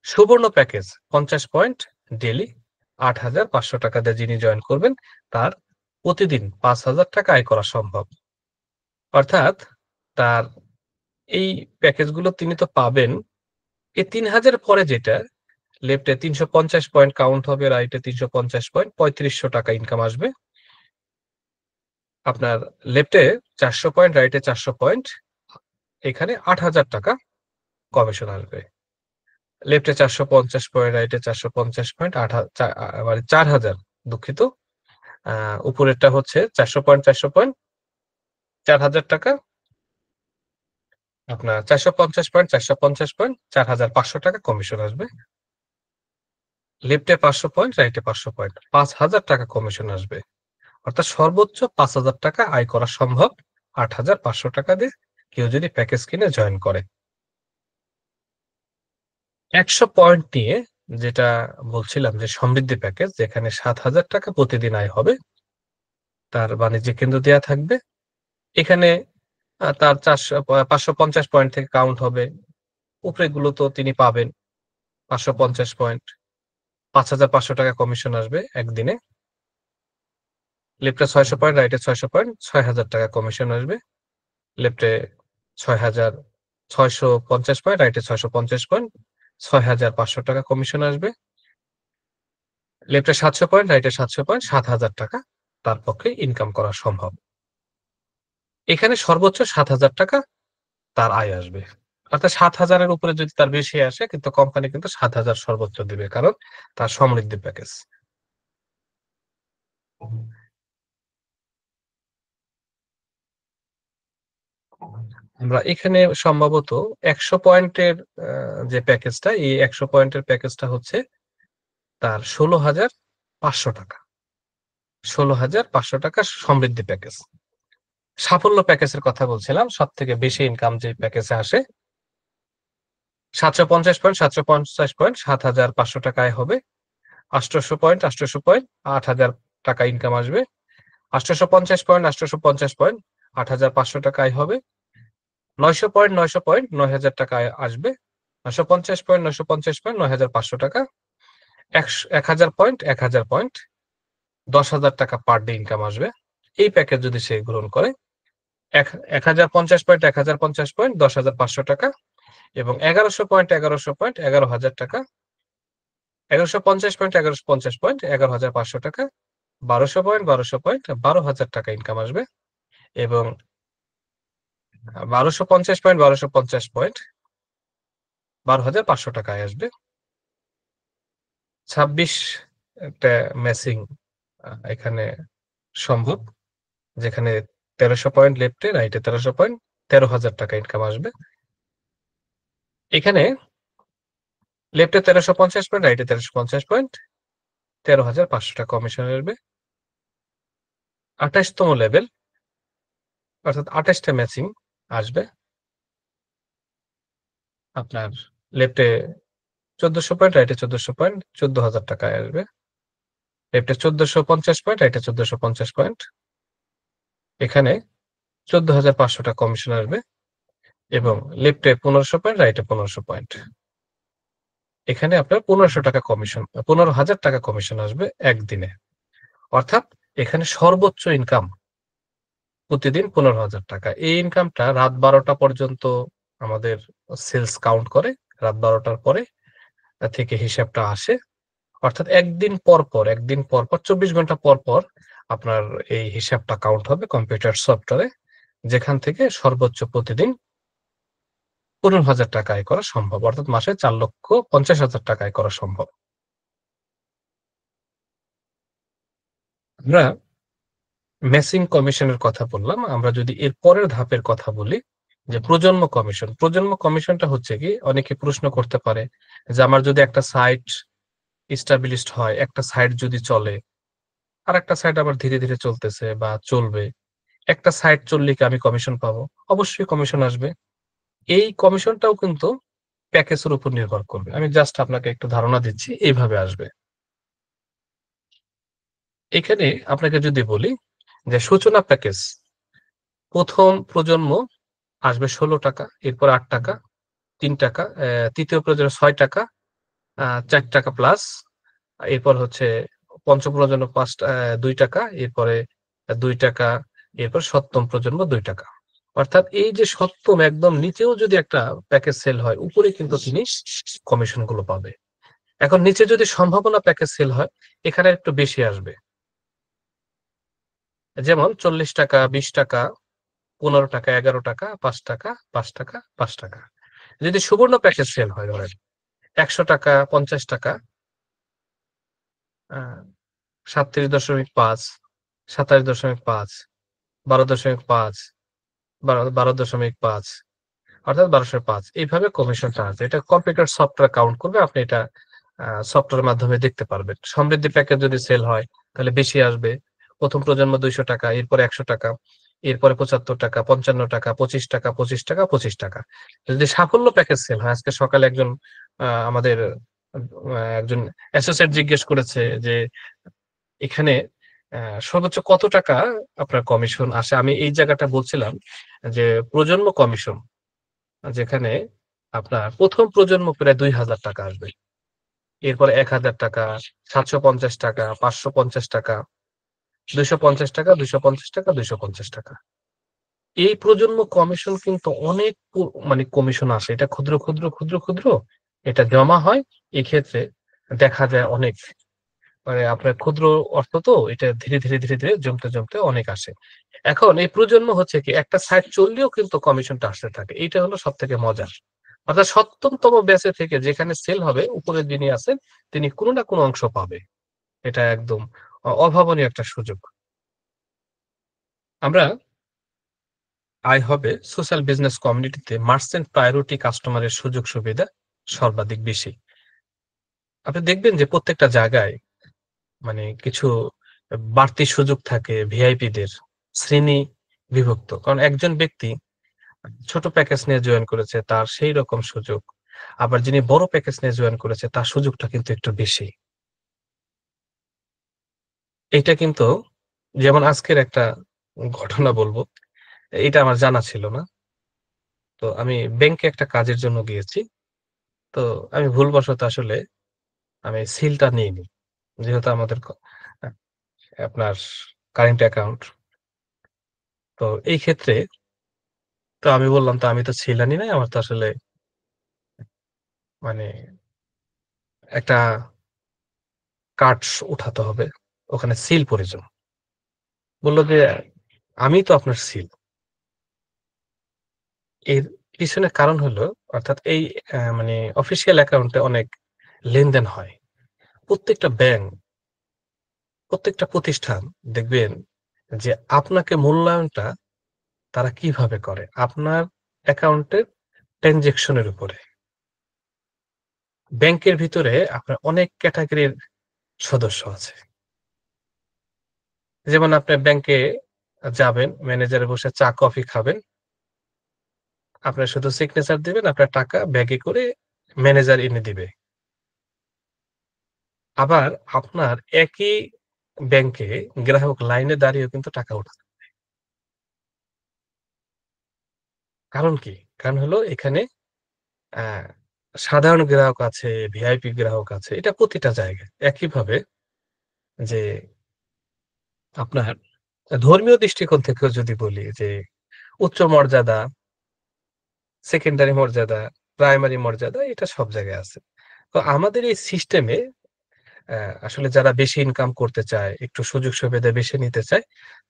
সুবর্ণ প্যাকেজ 50 পয়েন্ট ডেলি 8500 টাকা দিয়ে যিনি জয়েন করবেন তার প্রতিদিন 5000 টাকা আয় করা সম্ভব। অর্থাৎ তার এই প্যাকেজগুলো তিনি তো পাবেন, এই 3000 পরে যেটা লেফটে 350 পয়েন্ট কাউন্ট হবে, রাইটে 350 পয়েন্ট, 3500 টাকা ইনকাম আসবে। আপনার লেফটে 400 পয়েন্ট, রাইটে 400 পয়েন্ট, এখানে 8000 টাকা কমিশন আসবে। লেফটে 450 পয়েন্ট, রাইটে 450 পয়েন্ট, মানে 4000, দুঃখিত, উপরেরটা হচ্ছে 400 পয়েন্ট 400 পয়েন্ট 4000 টাকা, আপনার 450 পয়েন্ট 450 পয়েন্ট 4500 টাকা কমিশন আসবে। লেফটে 500 পয়েন্ট, রাইটে 500 পয়েন্ট, 5000 টাকা কমিশন আসবে। অর্থাৎ সর্বোচ্চ 5000 টাকা আয় করা সম্ভব 8500 টাকা দিয়ে কেউ যদি প্যাকেজ কিনে জয়েন করে। 100 পয়েন্ট নিয়ে যেটা বলছিলাম যে সমৃদ্ধি প্যাকেজ, যেখানে 7000 টাকা প্রতিদিন আয় হবে, তার বাণিজ্যিক কেন্দ্র দেওয়া থাকবে। এখানে তার 550 পয়েন্ট থেকে কাউন্ট হবে, উপরে গুলো তো তিনি পাবেন। 550 পয়েন্ট, 5500 টাকা কমিশন আসবে একদিনে। লেফটে 600 পয়েন্ট, রাইটে 600 পয়েন্ট, 6000 টাকা কমিশন আসবে। লেফটে 650 পয়েন্ট, রাইটে 650 পয়েন্ট, 6500 টাকা কমিশন আসবে। লেফটে 700 পয়েন্ট, রাইটে 700 পয়েন্ট, 7000 টাকা তার পক্ষে ইনকাম করা সম্ভব। এখানে সর্বোচ্চ 7000 টাকা তার আয় আসবে। অর্থাৎ 7000-এর উপরে যদি তার বেশি আসে, কিন্তু কোম্পানি কিন্তু 7000 সর্বোচ্চ দিবে, কারণ তার সমৃদ্ধি প্যাকেজ। আমরা এখানে সম্ভবত 100 পয়েন্টের যে প্যাকেজটা, এই 100 পয়েন্টের প্যাকেজটা হচ্ছে তার 16500 টাকা। 16500 টাকা সমৃদ্ধি প্যাকেজ। সাফল্য প্যাকেজের কথা বলছিলাম, সব থেকে বেশি ইনকাম যে প্যাকেজে আসে, 750 পয়েন্ট 750 পয়েন্ট 7500 টাকায় হবে। 800 পয়েন্ট 800 পয়েন্ট 8000 টাকা ইনকাম আসবে। 850 পয়েন্ট 850 পয়েন্ট 8500 টাকায় হবে। 900 পয়েন্ট 900 পয়েন্ট 9000 টাকায় আসবে। 950 পয়েন্ট 950 পয়েন্ট 9500 টাকা। 1000 পয়েন্ট 1000 পয়েন্ট 10,000 টাকা পার ডে ইনকাম আসবে। এই প্যাকেজ যদি সে গ্রহণ করে, 1050 পয়েন্ট 1050 পয়েন্ট 10,500 টাকা, এবং 1100 পয়েন্ট 1100 পয়েন্ট 11,000 টাকা। 1150 পয়েন্ট 1150 পয়েন্ট 11,500 টাকা। 1200 পয়েন্ট 1200 পয়েন্ট 12,000 টাকা ইনকাম আসবে। এবং 1250 পয়েন্ট 1250 পয়েন্ট 12,500 টাকায় আসবে। 26 একটা ম্যাচিং এখানে সম্ভব, যেখানে 1300 পয়েন্ট লেফটে, রাইটে 1300 পয়েন্ট, 13,000 টাকা ইনকাম আসবে। এখানে লেফটে 1350 পয়েন্ট, রাইটে 1350 পয়েন্ট, 13,500 টাকা কমিশন আসবে। 28তম লেভেল, অর্থাৎ 28টা ম্যাচিং আসবে। আপনার লেফটে 1400 পয়েন্ট, রাইটে 1400 পয়েন্ট, 14,000 টাকায় আসবে। লেফটে 1450 পয়েন্ট, রাইটে 1450 পয়েন্ট, এখানে 14,500 টাকা কমিশন আসবে। এবং লেফটে 1500 পয়েন্ট, রাইটে 1500 পয়েন্ট, এখানে আপনার 1500 টাকা কমিশন, 15,000 টাকা কমিশন আসবে একদিনে। অর্থাৎ এখানে সর্বোচ্চ ইনকাম প্রতিদিন 15,000 টাকা। এই ইনকামটা রাত 12টা পর্যন্ত আমাদের সেলস কাউন্ট করে, রাত 12টার পরে থেকে হিসাবটা আসে। অর্থাৎ একদিন পর পর 24 ঘন্টা পর পর আপনার এই হিসাবটা কাউন্ট হবে কম্পিউটার সফটওয়্যারে, যেখান থেকে সর্বোচ্চ প্রতিদিন 15,000 টাকা আয় করা সম্ভব। অর্থাৎ মাসে 4,50,000 টাকা আয় করা সম্ভব। আমরা ম্যাচিং কমিশনের কথা বললাম, আমরা যদি এর পরের ধাপের কথা বলি, যে প্রজন্ম কমিশনটা হচ্ছে কি, অনেকে প্রশ্ন করতে পারে যে আমার যদি একটা সাইট ইস্টাবলিশড হয়, একটা সাইট যদি চলে, আর একটা সাইট আবার ধীরে ধীরে চলতেছে বা চলবে, একটা সাইট চললে কি আমি কমিশন পাবো? অবশ্যই কমিশন আসবে। এই কমিশনটাও কিন্তু প্যাকেজের উপর নির্ভর করবে। আমি জাস্ট আপনাকে একটু ধারণা দিচ্ছি, এইভাবে আসবে। এখানে আপনাকে যদি বলি যে সূচনা প্যাকেজ, প্রথম প্রজন্ম আসবে ১৬ টাকা, এরপর ৮ টাকা, ৩ টাকা, তৃতীয় প্রজন্ম ৬ টাকা, ৪ টাকা প্লাস, এরপর হচ্ছে পঞ্চম প্রজন্ম ২ টাকা, এরপরে ২ টাকা, এরপর সপ্তম প্রজন্ম ২ টাকা। অর্থাৎ এই যে সপ্তম একদম নিচেও যদি একটা প্যাকেজ সেল হয়, উপরে কিন্তু তিনি কমিশন গুলো পাবে। এখন নিচে যদি সম্ভাবনা প্যাকেজ সেল হয়, এখানে একটু বেশি আসবে। যেমন ৪০ টাকা, ২০ টাকা, ১৫ টাকা, ১১ টাকা, ৫ টাকা, ৫ টাকা, ৫ টাকা। যদি সুবর্ণ প্যাকেজ সেল হয়, ধরেন ১০০ টাকা, ৫০ টাকা, ৩৭.৫, ২৭.৫, ১২.৫, ১২.৫, অর্থাৎ ১২০৫, এইভাবে কমিশনটা আছে। এটা কম্পিউটার সফটওয়্যার কাউন্ট করবে। আপনি এটা সফটওয়্যারের মাধ্যমে দেখতে পারবেন। সমৃদ্ধি প্যাকেজ যদি সেল হয়, তাহলে বেশি আসবে। প্রথম প্রজন্ম ২০০ টাকা, এরপরে ১০০ টাকা, এরপরে ৭৫ টাকা, ৫৫ টাকা, ২৫ টাকা, ২৫ টাকা, ২৫ টাকা। যদি সাফল্য প্যাকেজ সেল হয়, আজকে সকালে একজন আমাদের একজন অ্যাসোসিয়েট জিজ্ঞেস করেছে যে এখানে সর্বোচ্চ কত টাকা আপনার কমিশন আসে? আমি এই জায়গাটা বলছিলাম যে প্রজন্ম কমিশন, যেখানে আপনার প্রথম প্রজন্ম প্রায় ২,০০০ টাকা আসবে। এরপরে ১,০০০ টাকা, ৭৫০ টাকা, ৫৫০ টাকা, ২৫০ টাকা, ২৫০ টাকা, ২৫০ টাকা। এই প্রজন্ম কমিশন কিন্তু অনেক মানে কমিশন আসে। এটা ক্ষুদ্র, ক্ষুদ্র, ক্ষুদ্র, ক্ষুদ্র এটা জমা হয়। এক্ষেত্রে দেখা যায় অনেক, মানে আপনার ক্ষুদ্র অর্থ তো এটা ধীরে, ধীরে, ধীরে, ধীরে জমতে, জমতে অনেক আসে। এখন এই প্রজন্ম হচ্ছে কি, একটা সাইট চললেও কিন্তু কমিশনটা আসতে থাকে। এইটা হলো সবথেকে মজার। অর্থাৎ ৭ম তম ব্যাচে থেকে যেখানে সেল হবে, উপরে যিনি আছেন তিনি কোন না কোন অংশ পাবে। এটা একদম অভাবনীয় একটা সুযোগ। আমরা আয় হবে সোশ্যাল বিজনেস কমিউনিটিতে মার্চেন্ট প্রায়োরিটি কাস্টমারের সুযোগ সুবিধা সর্বাধিক বেশি। আপনি দেখবেন যে প্রত্যেকটা জায়গায় মানে কিছু বাড়তি সুযোগ থাকে ভিআইপিদের, শ্রেণী বিভক্ত। কারণ একজন ব্যক্তি ছোট প্যাকেজ নিয়ে জয়েন করেছে, তার সেই রকম সুযোগ। আবার যিনি বড় প্যাকেজ নিয়ে জয়েন করেছে, তার সুযোগটা কিন্তু একটু বেশি। এইটা কিন্তু, যেমন আজকের একটা ঘটনা বলব। এটা আমার জানা ছিল না। তো আমি ব্যাংকে একটা কাজের জন্য গিয়েছি। তো আমি ভুলবশত আসলে আমি সিলটা নিইনি। যেহেতু আমাদের আ আপনার কারেন্ট অ্যাকাউন্ট। তো এই ক্ষেত্রে তো আমি বললাম, তো আমি তো সিল আনি নাই। আমার তো আসলে মানে একটা কার্ড উঠাতে হবে। ওখানে সিল প্রয়োজন। বলল যে, "আমি তো আপনার সিল।" এর পিছনে কারণ হলো, অর্থাৎ এই মানে অফিসিয়াল অ্যাকাউন্টে অনেক লেনদেন হয়। প্রত্যেকটা ব্যাংক, প্রত্যেকটা প্রতিষ্ঠান দেখবেন যে আপনাকে মূল্যায়নটা তারা কিভাবে করে? আপনার অ্যাকাউন্টের ট্রান্সেকশন এর উপরে। ব্যাংকের ভিতরে আপনার অনেক ক্যাটেগরির সদস্য আছে। যেমন আপনি ব্যাংকে যাবেন, ম্যানেজারে বসে চা কফি খাবেন। আপনার শুধু সিগনেচার দিবেন, আপনার টাকা ব্যাগে করে ম্যানেজার এনে দিবে। আবার আপনার একই ব্যাংকে গ্রাহক লাইনে দাঁড়িয়েও কিন্তু টাকা ওঠাতে। কারণ কি? কারণ হলো এখানে আ সাধারণ গ্রাহক আছে, ভিআইপি গ্রাহক আছে। এটা প্রতিটা জায়গায়। একইভাবে যে আপনার ধর্মীয় দৃষ্টিকোণ থেকেও যদি বলি যে উচ্চ মর্যাদা, সেকেন্ডারি মর্যাদা, প্রাইমারি মর্যাদা, এটা সব জায়গায় আছে। তো আমাদের এই সিস্টেমে আসলে যারা বেশি ইনকাম করতে চায়, একটু সুযোগ সুবিধা বেশি নিতে চায়,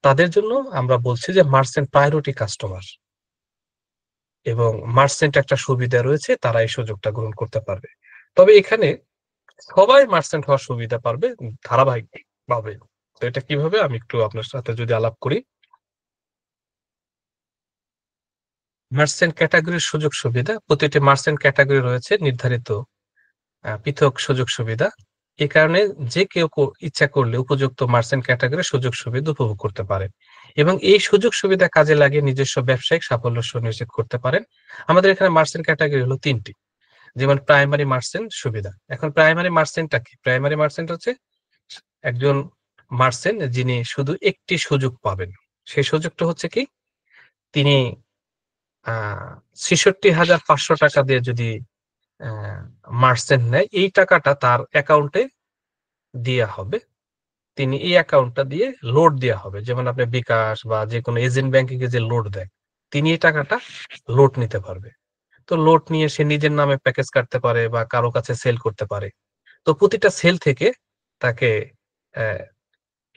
তাদের জন্য আমরা বলছি যে মার্চেন্ট প্রায়োরিটি কাস্টমার, এবং মার্চেন্ট একটা সুবিধা রয়েছে, তারা এই সুযোগটা গ্রহণ করতে পারবে। তবে এখানে সবাই মার্চেন্ট হওয়ার সুবিধা পারবে ধারাবাহিকভাবে। তো এটা কিভাবে, আমি একটু আপনার সাথে যদি আলাপ করি। মার্চেন্ট ক্যাটাগরির সুযোগ সুবিধা, প্রতিটি মার্চেন্ট ক্যাটাগরি রয়েছে নির্ধারিত পৃথক সুযোগ সুবিধা। এই কারণে যে কেউ ইচ্ছা করলে উপযুক্ত মার্চেন্ট ক্যাটাগরির সুযোগ সুবিধা উপভোগ করতে পারেন এবং এই সুযোগ সুবিধা কাজে লাগিয়ে নিজস্ব ব্যবসায়িক সাফল্য সুনিশ্চিত করতে পারেন। আমাদের এখানে মার্চেন্ট ক্যাটাগরি হলো তিনটি, যেমন প্রাইমারি মার্চেন্ট সুবিধা। এখন প্রাইমারি মার্চেন্টটা কি? প্রাইমারি মার্চেন্ট হচ্ছে একজন মার্চেন্ট যিনি শুধু একটি সুযোগ পাবেন। সেই সুযোগটা হচ্ছে কি, তিনি ৬৬,৫০০ টাকা দিয়ে যদি মার্চেন্ট নেয়, এই টাকাটা তার অ্যাকাউন্টে দেয়া হবে। তিনি এই অ্যাকাউন্টটা দিয়ে লোড দেয়া হবে, যেমন আপনি বিকাশ বা যে কোনো এজেন্ট ব্যাংকিং এ যে লোড দেয়, তিনি এই টাকাটা লোড নিতে পারবে। তো লোড নিয়ে সে নিজের নামে প্যাকেজ কাটতে পারে বা কারো কাছে সেল করতে পারে। তো প্রতিটা সেল থেকে তাকে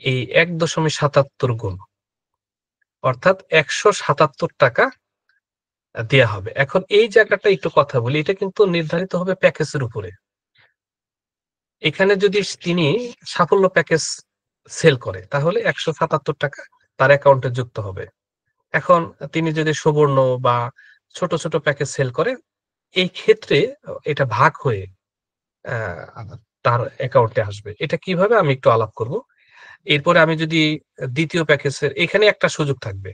এই ১.৭৭ গুণ, অর্থাৎ ১৭৭ টাকা দেয়া হবে। এখন এই জায়গাটা একটু কথা বলি, এটা কিন্তু নির্ধারিত হবে প্যাকেজের উপরে। এখানে যদি তিনি সাফল্য প্যাকেজ সেল করে, তাহলে ১৭৭ টাকা তার অ্যাকাউন্টে যুক্ত হবে। এখন তিনি যদি সুবর্ণ বা ছোট, ছোট প্যাকেজ সেল করে, এই ক্ষেত্রে এটা ভাগ হয়ে আ তার অ্যাকাউন্টে আসবে। এটা কিভাবে আমি একটু আলাপ করব। এরপরে আমি যদি ২য় প্যাকেজের এখানে একটা সুযোগ থাকবে।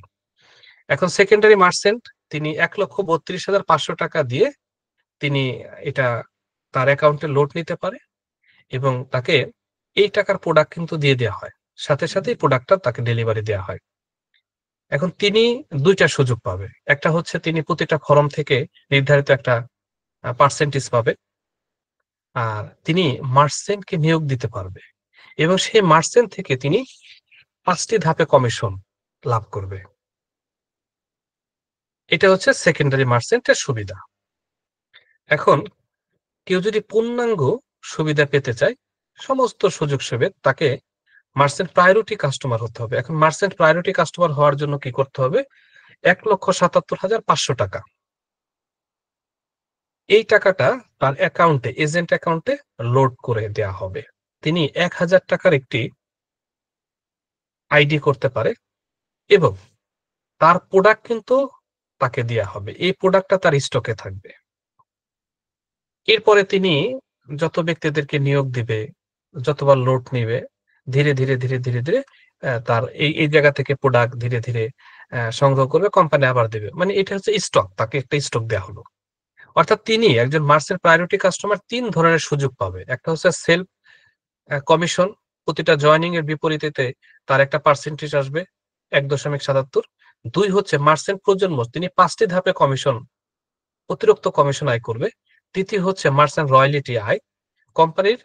এখন সেকেন্ডারি মার্চেন্ট তিনি ১,৩২,৫০০ টাকা দিয়ে তিনি এটা তার অ্যাকাউন্টে লোড নিতে পারে এবং তাকে এই টাকার প্রোডাক্ট কিন্তু দিয়ে দেয়া হয়। সাথে, সাথেই প্রোডাক্টটা তাকে ডেলিভারি দেয়া হয়। এখন তিনি ২ টা সুযোগ পাবে। একটা হচ্ছে তিনি প্রতিটা ফরম থেকে নির্ধারিত একটা পার্সেন্টেজ পাবে। আর তিনি মার্চেন্টকে নিয়োগ দিতে পারবে এবং সেই মার্চেন্ট থেকে তিনি ৫ টি ধাপে কমিশন লাভ করবে। এটা হচ্ছে সেকেন্ডারি মার্চেন্টের সুবিধা। এখন কেউ যদি পূর্ণাঙ্গ সুবিধা পেতে চায়, সমস্ত সুযোগ সুবিধা, তাকে মার্চেন্ট প্রায়োরিটি কাস্টমার হতে হবে। এখন মার্চেন্ট প্রায়োরিটি কাস্টমার হওয়ার জন্য কি করতে হবে? ১,৭৭,৫০০ টাকা। এই টাকাটা তার অ্যাকাউন্টে, এজেন্ট অ্যাকাউন্টে লোড করে দেয়া হবে। তিনি ১,০০০ টাকার একটি আইডি করতে পারে এবং তার প্রোডাক্ট কিন্তু তাকে দেয়া হবে। এই প্রোডাক্টটা তার স্টকে থাকবে। এরপরে তিনি যত ব্যক্তিদেরকে নিয়োগ দিবে, যতবার লোড নিবে, ধীরে, ধীরে, ধীরে, ধীরে, ধীরে তার এই জায়গা থেকে প্রোডাক্ট ধীরে, ধীরে সংগ্রহ করবে, কোম্পানি আবার দেবে। মানে এটা হচ্ছে স্টক, তাকে একটা স্টক দেয়া হলো। অর্থাৎ তিনি একজন মার্চেন্ট প্রায়োরিটি কাস্টমার ৩ ধরনের সুযোগ পাবে। একটা হচ্ছে সেলফ কমিশন, প্রতিটা জয়েনিং এর বিপরীতে তার একটা পার্সেন্টেজ আসবে ১.৭৭। ২ হচ্ছে মার্চেন্ট প্রজন্ম, তিনি ৫ টি ধাপে কমিশন, অতিরিক্ত কমিশন আয় করবে। ৩য় হচ্ছে মার্চেন্ট রয়্যালটি আয়, কোম্পানির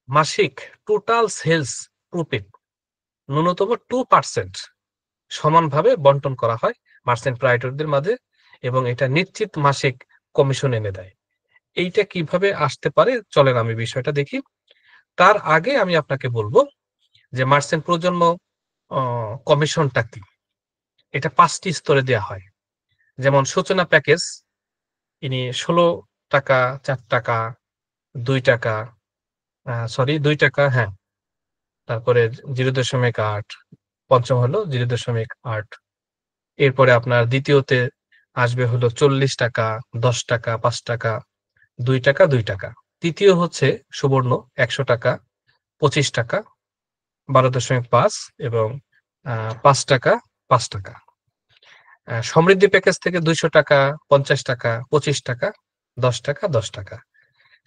মাসিক টোটাল সেলস প্রফিট ন্যূনতম 2% সমানভাবে বন্টন করা হয় মার্চেন্ট প্রায়োরিটিদের মাঝে এবং এটা নিশ্চিত মাসিক কমিশন এনে দেয়। এইটা কিভাবে আসতে পারে, চলেন আমি বিষয়টা দেখি। তার আগে আমি আপনাকে বলবো যে মার্চেন্ট প্রজন্ম কমিশনটা কি? এটা ৫ টি স্তরে দেয়া হয়। যেমন সূচনা প্যাকেজ, ইনি ৳১৬, ৳৪, ৳২, ৳২, হ্যাঁ। তারপরে ০.৮, পঞ্চম হলো ০.৮। এরপরে আপনার দ্বিতীয়তে আসবে হলো ৳৪০, ৳১০, ৳৫, ৳২, ৳২। তৃতীয় হচ্ছে সুবর্ণ, ৳১০০, ৳২৫, ৳১২.৫ এবং ৳৫, ৳৫। সমৃদ্ধি প্যাকেজ থেকে ৳২০০, ৳৫০, ৳২৫, ৳১০, ৳১০।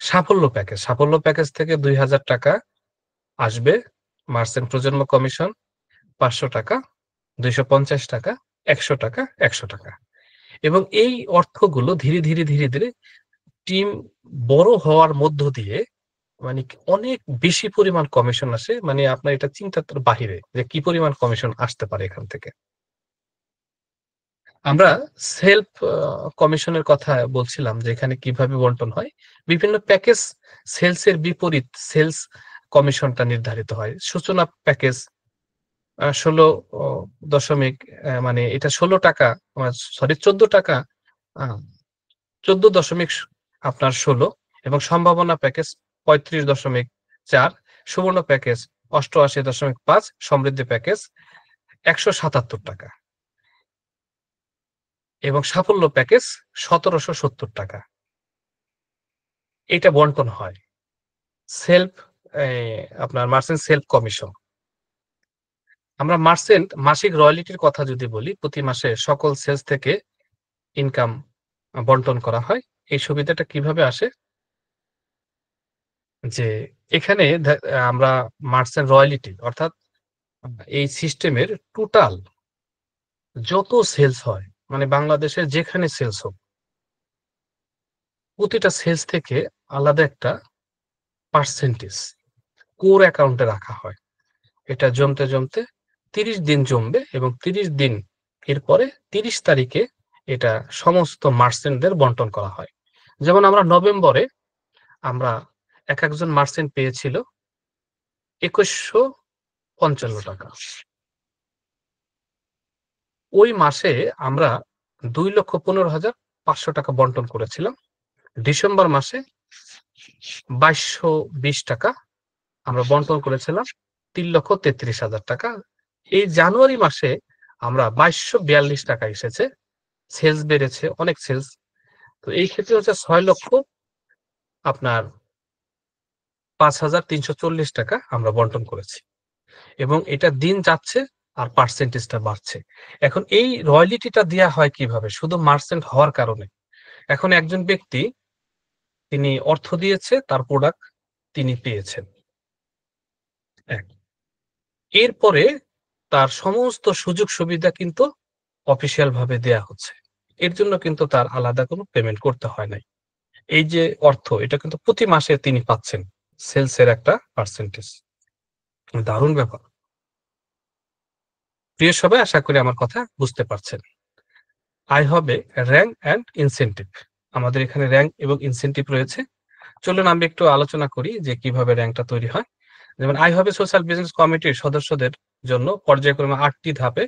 সাফল্য প্যাকেজ থেকে ৳২,০০০ আসবে মার্চেন্ট প্রজন্ম কমিশন, ৳৫০০, ৳২৫০, ৳১০০, ৳১০০ এবং এই অর্থগুলো ধীরে, ধীরে, ধীরে, ধীরে টিম বড় হওয়ার মধ্য দিয়ে মানে অনেক বেশি পরিমাণ কমিশন আসে। মানে আপনার এটা চিন্তার বাহিরে যে কি পরিমাণ কমিশন আসতে পারে এখান থেকে। আমরা সেলফ কমিশনের কথা বলছিলাম যে এখানে কিভাবে বন্টন হয়। বিভিন্ন প্যাকেজ সেলস এর বিপরীত সেলস কমিশনটা নির্ধারিত হয়। সূচনা প্যাকেজ ১৬ দশমিক মানে এটা ৳১৬, সরি ৳১৪, আ ১৪ আপনার ১৬ এবং সম্ভাবনা প্যাকেজ ৩৫.৪, সুবর্ণ প্যাকেজ ৮৮.৫, সমৃদ্ধি প্যাকেজ ৳১৭৭। এবং সাফল্য প্যাকেজ ১৭৭০ টাকা। এটা বন্টন হয়। সেলফ আপনার মার্চেন্ট সেলফ কমিশন। আমরা মার্চেন্ট মাসিক রয়ালিটির কথা যদি বলি, প্রতি মাসে সকল সেলস থেকে ইনকাম বন্টন করা হয়। এই সুবিধাটা কিভাবে আসে? যে এখানে আমরা মার্চেন্ট রয়ালিটি অর্থাৎ এই সিস্টেমের টোটাল যত সেলস হয়, মানে বাংলাদেশের যেখানে সেলস হোক, প্রতিটা সেলস থেকে আলাদা একটা পার্সেন্টেজ কোর অ্যাকাউন্টে রাখা হয়। এটা জমতে জমতে ৩০ দিন জমবে এবং ৩০ দিন এরপরে ৩০ তারিখে এটা সমস্ত মার্চেন্টদের বন্টন করা হয়। যেমন আমরা নভেম্বরে আমরা একেকজন মার্চেন্ট পেয়েছিল ২১৫৫ টাকা। ওই মাসে আমরা ২,১৫,৫০০ টাকা বন্টন করেছিলাম। ডিসেম্বর মাসে ২২২০ টাকা আমরা বন্টন করেছিলাম ৩,৩৩,০০০ টাকা। এই জানুয়ারি মাসে আমরা ২২৪২ টাকা এসেছে। সেলস বেড়েছে, অনেক সেলস। তো এই ক্ষেত্রে হচ্ছে ৬,০০,০০০ আপনার ৫,৩৪০ টাকা আমরা বন্টন করেছি। এবং এটা দিন যাচ্ছে আর পার্সেন্টেজটা বাড়ছে। এখন এই রয়ালিটিটা দেয়া হয় কিভাবে? শুধু মার্চেন্ট হওয়ার কারণে। এখন একজন ব্যক্তি তিনি অর্থ দিয়েছে, তার প্রোডাক্ট তিনি পেয়েছেন। এক। এরপরে তার সমস্ত সুযোগ সুবিধা কিন্তু অফিসিয়াল ভাবে দেয়া হচ্ছে। এর জন্য কিন্তু তার আলাদা কোনো পেমেন্ট করতে হয় নাই। এই যে অর্থ, এটা কিন্তু প্রতি মাসে তিনি পাচ্ছেন। সেলস এর একটা পার্সেন্টেজ। দারুণ ব্যাপার। প্রিয় সবাই, আশা করি আমার কথা বুঝতে পারছেন। আয় হবে র‍্যাংক অ্যান্ড ইনসেনটিভ। আমাদের এখানে র‍্যাংক এবং ইনসেনটিভ রয়েছে। চলুন আমি একটু আলোচনা করি যে কিভাবে র‍্যাংকটা তৈরি হয়। যেমন আয় হবে সোশ্যাল বিজনেস কমিটির সদস্যদের জন্য পর্যায়ক্রমে ৮ টি ধাপে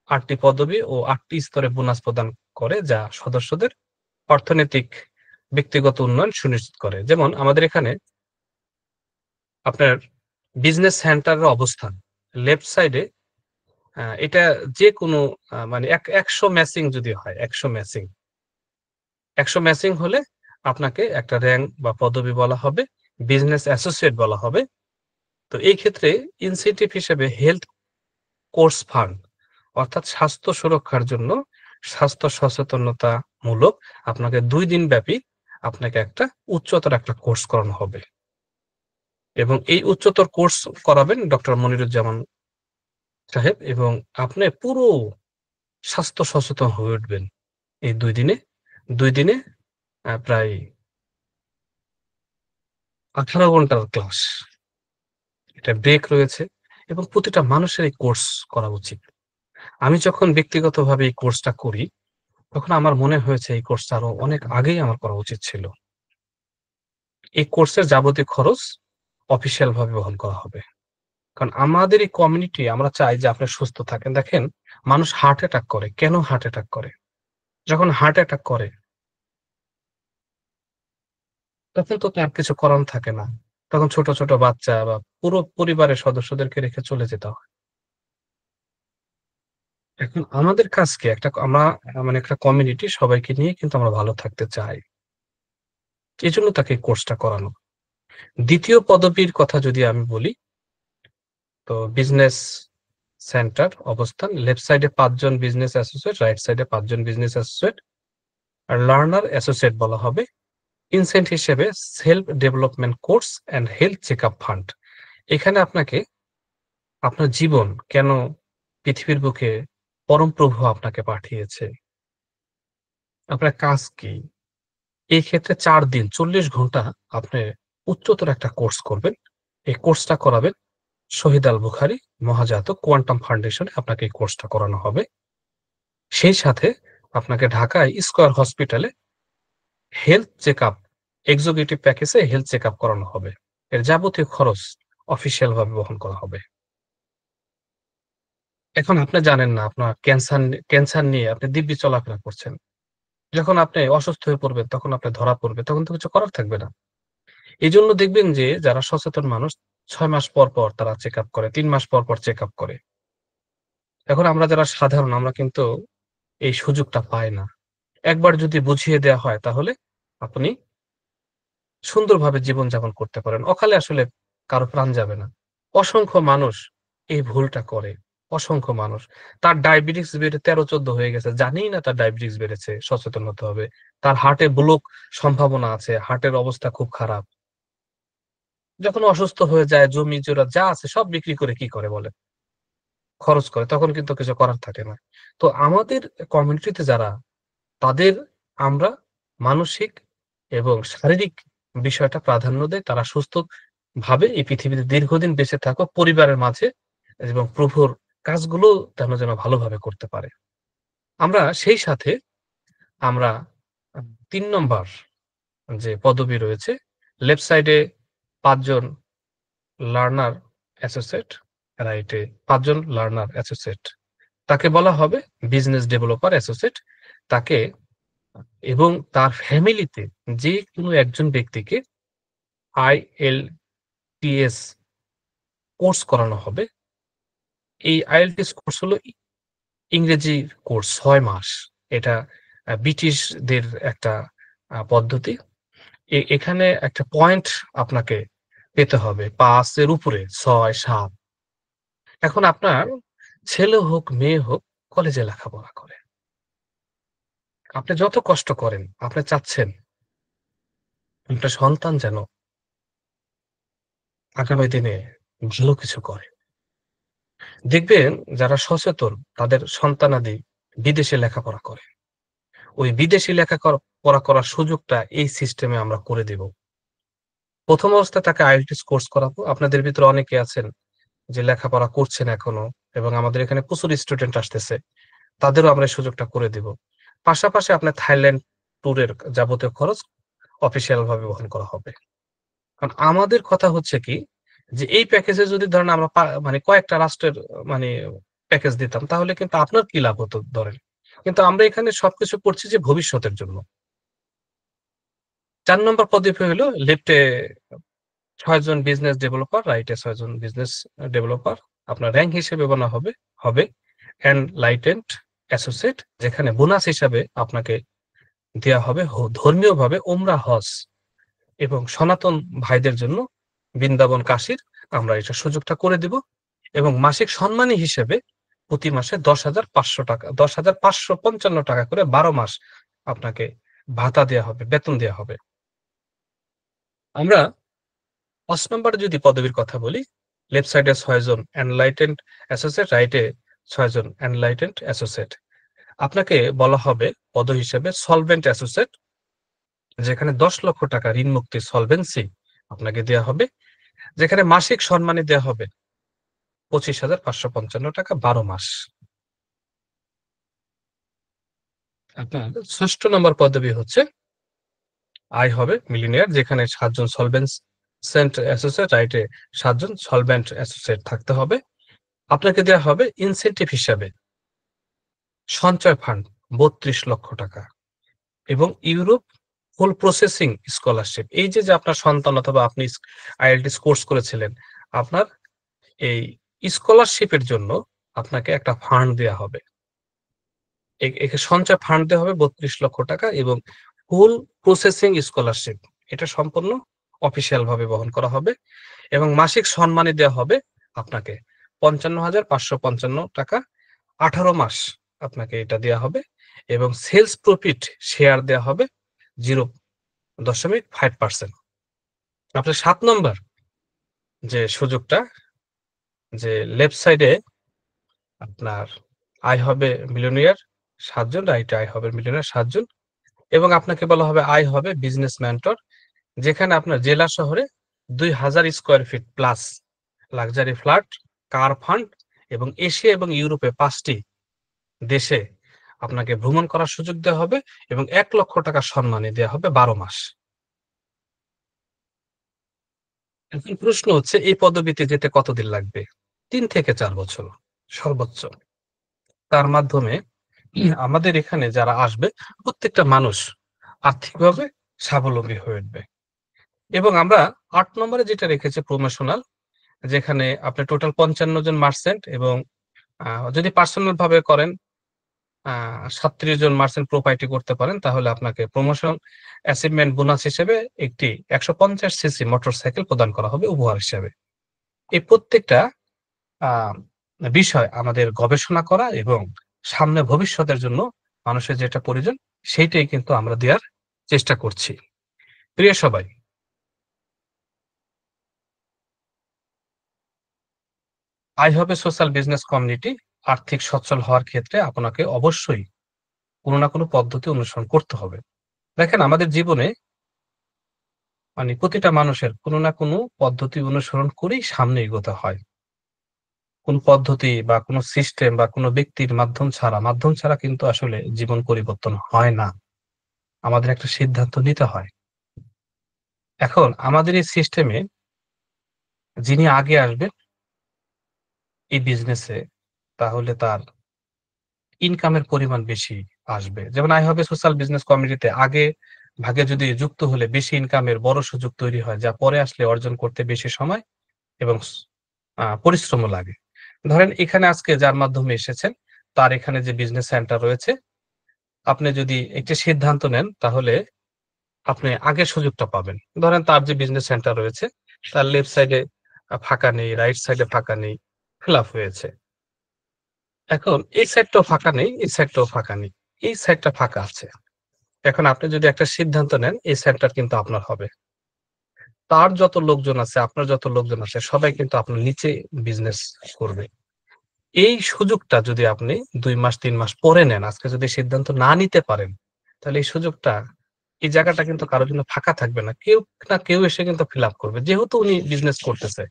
৮ টি পদবি ও ৮ টি স্তরে বোনাস প্রদান করে, যা সদস্যদের অর্থনৈতিক ব্যক্তিগত উন্নয়ন সুনিশ্চিত করে। যেমন আমাদের এখানে আপনার বিজনেস সেন্টারের অবস্থান লেফট সাইডে, এটা যেকোনো মানে ১০০ ম্যাচিং যদি হয়, ১০০ ম্যাচিং হলে আপনাকে একটা র‍্যাংক বা পদবি বলা হবে, বিজনেস অ্যাসোসিয়েট বলা হবে। তো এই ক্ষেত্রে ইনসেনটিভ হিসেবে হেলথ কোর্স ফান্ড অর্থাৎ স্বাস্থ্য সুরক্ষার জন্য স্বাস্থ্য সচেতনতামূলক আপনাকে ২ দিন ব্যাপী আপনাকে একটা উচ্চতর একটা কোর্স করানো হবে। এবং এই উচ্চতর কোর্স করাবেন ডক্টর মনিরুজ্জামান সাহেব, এবং আপনি পুরো স্বাস্থ্য সচেতন হয়ে উঠবেন এই ২ দিনে। ২ দিনে প্রায় ১৮ ঘন্টার ক্লাস। এটা ব্রেক রয়েছে এবং প্রতিটা মানুষের এই কোর্স করা উচিত। আমি যখন ব্যক্তিগতভাবে এই কোর্সটা করি, তখন আমার মনে হয়েছে এই কোর্সটা আরো অনেক আগেই আমার করা উচিত ছিল। এই কোর্সের যাবতীয় খরচ অফিসিয়াল ভাবে বহন করা হবে। কারণ আমাদের এই কমিউনিটি আমরা চাই যে আপনি সুস্থ থাকেন। দেখেন, মানুষ হার্ট অ্যাটাক করে। কেন হার্ট অ্যাটাক করে? যখন হার্ট অ্যাটাক করে তখন তো তার কিছু করার থাকে না। তখন ছোট, ছোট বাচ্চা বা পুরো পরিবারের সদস্যদেরকে রেখে চলে যেতে হয়। এখন আমাদের কাজ কি? আমরা মানে একটা কমিউনিটি সবাইকে নিয়ে কিন্তু আমরা ভালো থাকতে চাই। এজন্য তাকে এই কোর্সটা করানো। ২য় পদবীর কথা যদি আমি বলি, তো বিজনেস সেন্টার অবস্থান লেফট সাইডে ৫ জন বিজনেস অ্যাসোসিয়েট, রাইট সাইডে ৫ জন বিজনেস অ্যাসোসিয়েট আর লার্নার অ্যাসোসিয়েট বলা হবে। ইনসেন্ট হিসেবে self development course and health checkup fund. এখানে আপনাকে আপনার জীবন কেন পৃথিবীর বুকে পরম প্রভু আপনাকে পাঠিয়েছে, আপনার কাজ কি? এই ক্ষেত্রে ৪ দিন ৪০ ঘন্টা আপনি উচ্চতর একটা কোর্স করবেন। এই কোর্সটা করাবেন শহীদ আল বুখারী মহাজাত কোয়ান্টাম ফাউন্ডেশনে আপনাকে এই কোর্সটা করানো হবে। সেই সাথে আপনাকে ঢাকায় স্কয়ার হসপিটালে হেলথ চেকআপ এক্সিকিউটিভ প্যাকেজে হেলথ চেকআপ করানো হবে। এর যাবতীয় খরচ অফিসিয়াল ভাবে বহন করা হবে। এখন আপনি জানেন না আপনার ক্যান্সার নিয়ে আপনি দিব্যি চলাফেরা করছেন। যখন আপনি অসুস্থ হয়ে পড়বেন, তখন আপনি ধরা পড়বে, তখন তো কিছু করার থাকবে না। এজন্য দেখবেন যে যারা সচেতন মানুষ ৬ মাস পর, পর তারা চেকআপ করে, ৩ মাস পর, পর চেকআপ করে। এখন আমরা যারা সাধারণ আমরা কিন্তু এই সুযোগটা পাই না। একবার যদি বুঝিয়ে দেওয়া হয় তাহলে আপনি সুন্দরভাবে জীবনযাপন করতে পারেন। অকালে আসলে কারো প্রাণ যাবে না। অসংখ্য মানুষ এই ভুলটা করে। অসংখ্য মানুষ। তার ডায়াবেটিকস বেড়ে ১৩-১৪ হয়ে গেছে। জানেই না তার ডায়াবেটিকস বেড়েছে। সচেতন হতে হবে। তার হার্টে ব্লক সম্ভাবনা আছে। হার্টের অবস্থা খুব খারাপ। যখন অসুস্থ হয়ে যায় জমি-জমা যা আছে সব বিক্রি করে কি করে বলেন? খরচ করে। তখন কিন্তু কিছু করার থাকে না। তো আমাদের কমিউনিটিতে যারা তাদের আমরা মানসিক এবং শারীরিক বিষয়টা প্রাধান্য দেই। তারা সুস্থভাবে এই পৃথিবীতে দীর্ঘদিন বেঁচে থাকুক পরিবারের মাঝে এবং প্রভুর কাজগুলো যেন ভালোভাবে করতে পারে। আমরা সেই সাথে আমরা ৩ নম্বর যে পদবি রয়েছে, লেফট সাইডে ৫ জন লার্নার অ্যাসোসিয়েট, রাইটে ৫ জন লার্নার অ্যাসোসিয়েট। তাকে বলা হবে বিজনেস ডেভেলপার অ্যাসোসিয়েট। তাকে এবং তার ফ্যামিলিতে যেকোনো একজন ব্যক্তিকে IELTS কোর্স করানো হবে। এই IELTS কোর্স হলো ইংরেজি কোর্স ৬ মাস। এটা ব্রিটিশদের একটা পদ্ধতি। এখানে একটা পয়েন্ট আপনাকে পেতে হবে ৫ এর উপরে ৬, ৭। এখন আপনার ছেলে হোক, মেয়ে হোক কলেজে লেখাপড়া করে। আপনি যত কষ্ট করেন, আপনি চাচ্ছেন আপনার সন্তান যেন আগামী দিনে ভালো কিছু করে। দেখবেন যারা সচেতন তাদের সন্তানাদি বিদেশে লেখাপড়া করে। ওই বিদেশি পড়া করার সুযোগটা এই সিস্টেমে আমরা করে দিব। ১ম অবস্থায় তাকে IELTS কোর্স করাবো। আপনাদের ভিতরে অনেকে আছেন যে লেখাপড়া করছেন এখনো এবং আমাদের এখানে প্রচুর স্টুডেন্ট আসতেছে। তাদেরও আমরা এই সুযোগটা করে দিব। পাশাপাশি আপনার থাইল্যান্ড ট্যুরের যাবতীয় খরচ অফিসিয়াল ভাবে বহন করা হবে। কারণ আমাদের কথা হচ্ছে কি যে এই প্যাকেজে যদি ধরেন আমরা মানে কয়েকটা রাষ্ট্রের মানে প্যাকেজ দিতাম তাহলে কিন্তু আপনার কি লাভ হতো ধরেন। কিন্তু আমরা এখানে সবকিছু করছি যে ভবিষ্যতের জন্য। ৪ নম্বর পদবি হলো লেফটে ৬ জন বিজনেস ডেভেলপার, রাইটে ৬ জন বিজনেস ডেভেলপার। আপনার র‍্যাংক হিসেবে বলা হবে এনলাইটেন্ড অ্যাসোসিয়েট যেখানে বোনাস হিসাবে আপনাকে দেয়া হবে ধর্মীয়ভাবে উমরা, হজ এবং সনাতন ভাইদের জন্য বৃন্দাবন, কাশীর আমরা এটা সুযোগটা করে দিব এবং মাসিক সম্মানী হিসেবে প্রতি মাসে ৳১০,৫০০ ৳১০,৫৫৫ করে ১২ মাস আপনাকে ভাতা দেয়া হবে, বেতন দেয়া হবে। আমরা ৫ নম্বরে যদি পদবীর কথা বলি, লেফট সাইডে ৬ জন এনলাইটেন্ড অ্যাসোসিয়েট, রাইটে ৬ জন এনলাইটেন্ড অ্যাসোসিয়েট। আপনাকে বলা হবে পদ হিসেবে সলভেন্ট অ্যাসোসিয়েট যেখানে ৳১০,০০,০০০ ঋণ মুক্তির সলভেন্সি আপনাকে দেয়া হবে। যেখানে মাসিক সম্মানী দেয়া হবে ৳২৫,৫৫৫ ১২ মাস। আপনার ৬ষ্ঠ নম্বর পদবি হচ্ছে আয় হবে মিলিনিয়ার যেখানে ৭ জন সেন্ট অ্যাসোসিয়েট, রাইটে ৭ জন সলভেন্ট অ্যাসোসিয়েট থাকতে হবে। আপনাকে দেয়া হবে ইনসেনটিভ হিসাবে সঞ্চয় ফান্ড ৳৩২,০০,০০০ এবং ইউরোপ ফুল প্রসেসিং স্কলারশিপ। এই যে আপনার সন্তান অথবা আপনি IELTS কোর্স করেছিলেন, আপনার এই স্কলারশিপের জন্য আপনাকে একটা ফান্ড দেয়া হবে। একে সঞ্চয় ফান্ড দেওয়া হবে ৳৩২,০০,০০০ এবং ফুল প্রসেসিং স্কলারশিপ এটা সম্পূর্ণ অফিসিয়াল ভাবে বহন করা হবে এবং মাসিক সম্মানী দেওয়া হবে আপনাকে ৳৫৫,৫৫৫ 18 মাস আপনাকে এটা দেয়া হবে এবং সেলস প্রফিট শেয়ার দেয়া হবে 0.5%। আপনার ৭ নম্বর যে সুযোগটা যে লেফট সাইডে আপনার আয় হবে মিলিয়নিয়ার ৭ জন, রাইটে আয় হবে মিলিয়নিয়ার ৭ জন এবং আপনাকে বলা হবে আয় হবে বিজনেস মেন্টর যেখানে আপনার জেলা শহরে ২,০০০ square feet plus luxury flat, কার ফান্ড এবং এশিয়া এবং ইউরোপে ৫ টি দেশে আপনাকে ভ্রমণ করার সুযোগ দেওয়া হবে এবং ৳১,০০,০০০ সম্মানী দেয়া হবে ১২ মাস। এখন প্রশ্ন হচ্ছে এই পদবিতে যেতে কতদিন লাগবে? ৩ থেকে ৪ বছর সর্বোচ্চ। তার মাধ্যমে আমাদের এখানে যারা আসবে প্রত্যেকটা মানুষ আর্থিকভাবে স্বাবলম্বী হয়ে উঠবে। এবং আমরা ৮ নম্বরে যেটা রেখেছি প্রমোশনাল যেখানে আপনি টোটাল ৫৫ জন মার্চেন্ট এবং যদি পার্সোনাল ভাবে করেন 37 জন মার্চেন্ট প্রোপাইটি করতে পারেন, তাহলে আপনাকে প্রমোশন অ্যাচিভমেন্ট বোনাস হিসেবে একটি ১৫০ সিসি মোটরসাইকেল প্রদান করা হবে উপহার হিসেবে। এই প্রত্যেকটা আ বিষয় আমাদের গবেষণা করা এবং সামনে ভবিষ্যতের জন্য মানুষের যেটা প্রয়োজন সেইটাই কিন্তু আমরা দেয়ার চেষ্টা করছি। প্রিয় সবাই, I have a social business community আর্থিক সচ্ছল হওয়ার ক্ষেত্রে আপনাকে অবশ্যই কোনো না কোনো পদ্ধতি অনুসরণ করতে হবে। দেখেন আমাদের জীবনে প্রতিটা মানুষের কোনো না কোনো পদ্ধতি অনুসরণ করেই সামনে এগোতে হয়। কোন পদ্ধতি বা কোন সিস্টেম বা কোন ব্যক্তির মাধ্যম ছাড়া কিন্তু আসলে জীবন পরিবর্তন হয় না। আমাদের একটা সিদ্ধান্ত নিতে হয়। এখন আমাদের এই সিস্টেমে যিনি আগে আসবেন এই বিজনেসে, তাহলে তার ইনকামের পরিমাণ বেশি আসবে। যেমন I have a social business কমিউনিটিতে আগে ভাগে যদি যুক্ত হলে বেশি ইনকামের বড় সুযোগ তৈরি হয়, যা পরে আসলে অর্জন করতে বেশি সময় এবং পরিশ্রমও লাগে। ধরেন এখানে আজকে যার মাধ্যমে এসেছেন, তার এখানে যে বিজনেস সেন্টার রয়েছে, আপনি যদি একটি সিদ্ধান্ত নেন তাহলে আপনি আগের সুযোগটা পাবেন। ধরেন তার যে বিজনেস সেন্টার রয়েছে, তার লেফট সাইডে ফাঁকা নেই, রাইট সাইডে ফাঁকা নেই, ফিল আপ হয়েছে। এখন এই সাইডটাও ফাঁকা নেই, এই সাইডটাও ফাঁকা নেই। এই সাইডটা ফাঁকা আছে। এখন আপনি যদি একটা সিদ্ধান্ত নেন, এই সেন্টার কিন্তু আপনার হবে। তার যত লোকজন আছে, আপনার যত লোকজন আছে, সবাই কিন্তু আপনার নিচে বিজনেস করবে। এই সুযোগটা যদি আপনি ২ মাস ৩ মাস পরে নেন, আজকে যদি সিদ্ধান্ত না নিতে পারেন, তাহলে এই সুযোগটা, এই জায়গাটা কিন্তু কারো জন্য ফাঁকা থাকবে না। কেউ না কেউ এসে কিন্তু ফিল আপ করবে। যেহেতু উনি বিজনেস করতেছে।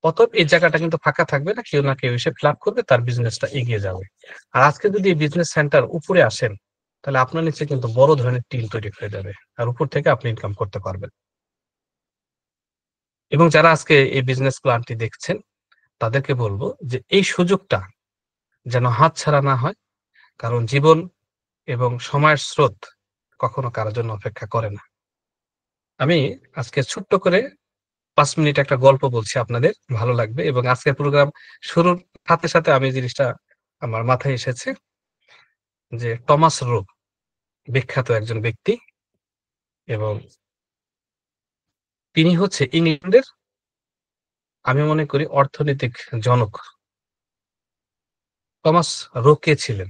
অতএব এই জায়গাটা কিন্তু ফাঁকা থাকবে না। কেউ না কেউ এসে ফিল আপ করবে, তার বিজনেসটা এগিয়ে যাবে। আর আজকে যদি এই বিজনেস সেন্টার উপরে আসেন, তাহলে আপনার নিচে কিন্তু বড় ধরনের টিম তৈরি হয়ে যাবে। আর উপর থেকে আপনি ইনকাম করতে পারবেন। এবং যারা আজকে এই বিজনেস প্ল্যানটি দেখছেন, তাদেরকে বলব যে এই সুযোগটা যেন হাতছাড়া না হয়। কারণ জীবন এবং সময়ের স্রোত কখনো কারো জন্য অপেক্ষা করে না। আমি আজকে ছোট্ট করে ৫ মিনিট একটা গল্প বলছি আপনাদের, ভালো লাগবে। এবং আজকের প্রোগ্রাম শুরুর সাথে আমি জিনিসটা আমার মাথায় এসেছে যে টমাস রো বিখ্যাত একজন ব্যক্তি, এবং তিনি হচ্ছে ইংল্যান্ডের, আমি মনে করি অর্থনৈতিক জনক। টমাস রো কে ছিলেন?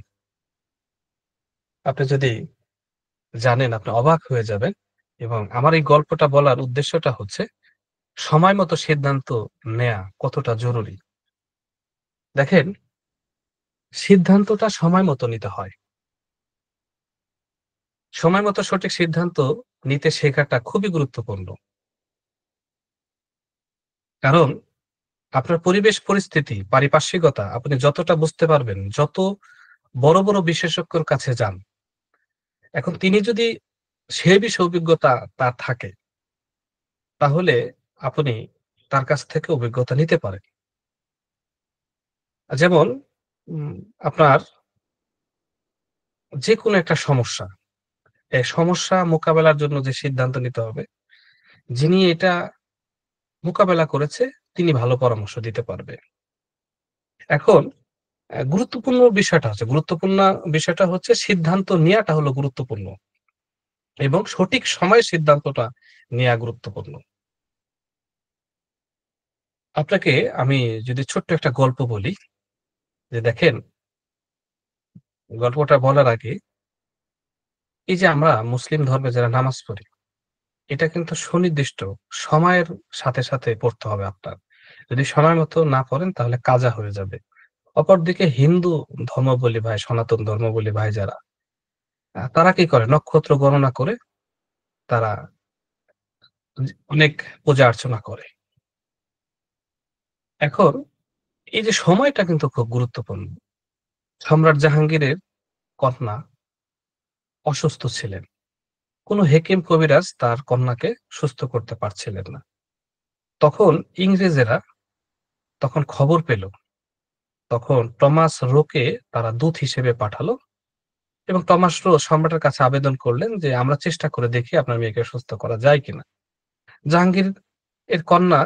আপনি যদি জানেন আপনি অবাক হয়ে যাবেন। এবং আমার এই গল্পটা বলার উদ্দেশ্যটা হচ্ছে সময় মতো সিদ্ধান্ত নেয়া কতটা জরুরি। দেখেন, সিদ্ধান্তটা সময় মতো নিতে হয়। সময় মতো সঠিক সিদ্ধান্ত নিতে শেখাটা খুবই গুরুত্বপূর্ণ। কারণ আপনার পরিবেশ পরিস্থিতি, পারিপার্শ্বিকতা আপনি যতটা বুঝতে পারবেন, যত বড়, বড় বিশেষজ্ঞর কাছে যান, এখন তিনি যদি সে বিষয়ে অভিজ্ঞতা তার থাকে, তাহলে আপনি তার কাছ থেকে অভিজ্ঞতা নিতে পারেন। যেমন উম আপনার যেকোনো একটা সমস্যা, এই সমস্যা মোকাবেলার জন্য যে সিদ্ধান্ত নিতে হবে, যিনি এটা মোকাবেলা করেছে তিনি ভালো পরামর্শ দিতে পারবে। এখন গুরুত্বপূর্ণ বিষয়টা হচ্ছে সিদ্ধান্ত নেয়াটা হলো গুরুত্বপূর্ণ এবং সঠিক সময়ে সিদ্ধান্তটা নেয়া গুরুত্বপূর্ণ। আপনাকে আমি যদি ছোট্ট একটা গল্প বলি, যে দেখেন, গল্পটা বলার আগে এই যে আমরা মুসলিম ধর্মে যারা নামাজ পড়ি, এটা কিন্তু সুনির্দিষ্ট সময়ের সাথে পড়তে হবে আপনার। যদি সময় মতো না পড়েন তাহলে কাজা হয়ে যাবে। অপরদিকে হিন্দু ধর্মাবলম্বী ভাই, সনাতন ধর্মাবলম্বী ভাই যারা, তারা কি করে? নক্ষত্র গণনা করে তারা অনেক পূজা অর্চনা করে। এখন এই যে সময়টা কিন্তু খুব গুরুত্বপূর্ণ। সম্রাট জাহাঙ্গীরের কন্যা অসুস্থ ছিলেন। কোন হেকিম কবিরাজ তার কন্যাকে সুস্থ করতে পারছিলেন না। তখন ইংরেজেরা তখন খবর পেল। তখন টমাস রোকে তারা দূত হিসেবে পাঠালো এবং টমাস রো সম্রাটের কাছে আবেদন করলেন যে, "আমরা চেষ্টা করে দেখি আপনার মেয়েকে সুস্থ করা যায় কিনা।" জাহাঙ্গীর এর কন্যা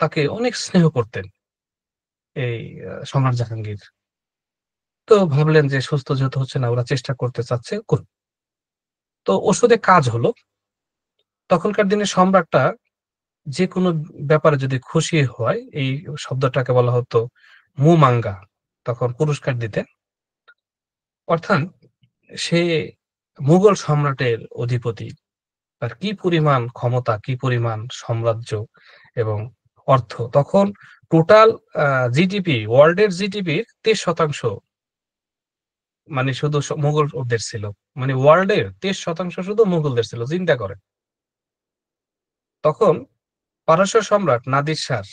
তাকে অনেক স্নেহ করতেন, এই সম্রাট জাহাঙ্গীর। তো ভাবলেন যে সুস্থ যেহেতু হচ্ছে না, ওরা চেষ্টা করতে চাচ্ছে, করুক। তো ওষুধে কাজ হলো। তখনকার দিনে সম্রাটটা যেকোনো ব্যাপারে যদি খুশি হয়, এই শব্দটাকে বলা হতো মুমাঙ্গা। তখন পুরস্কার দিতেন। অর্থাৎ সে মুঘল সম্রাটের অধিপতি। তার কি পরিমাণ ক্ষমতা, কি পরিমাণ সাম্রাজ্য এবং অর্থ। তখন টোটাল জিডিপি, ওয়ার্ল্ডের জিডিপির 23% মানে শুধু মুঘলদের ছিল। মানে ওয়ার্ল্ডের 23% শুধু মুঘলদের ছিল। চিন্তা করেন। তখন পারস্য সম্রাট নাদির শাহ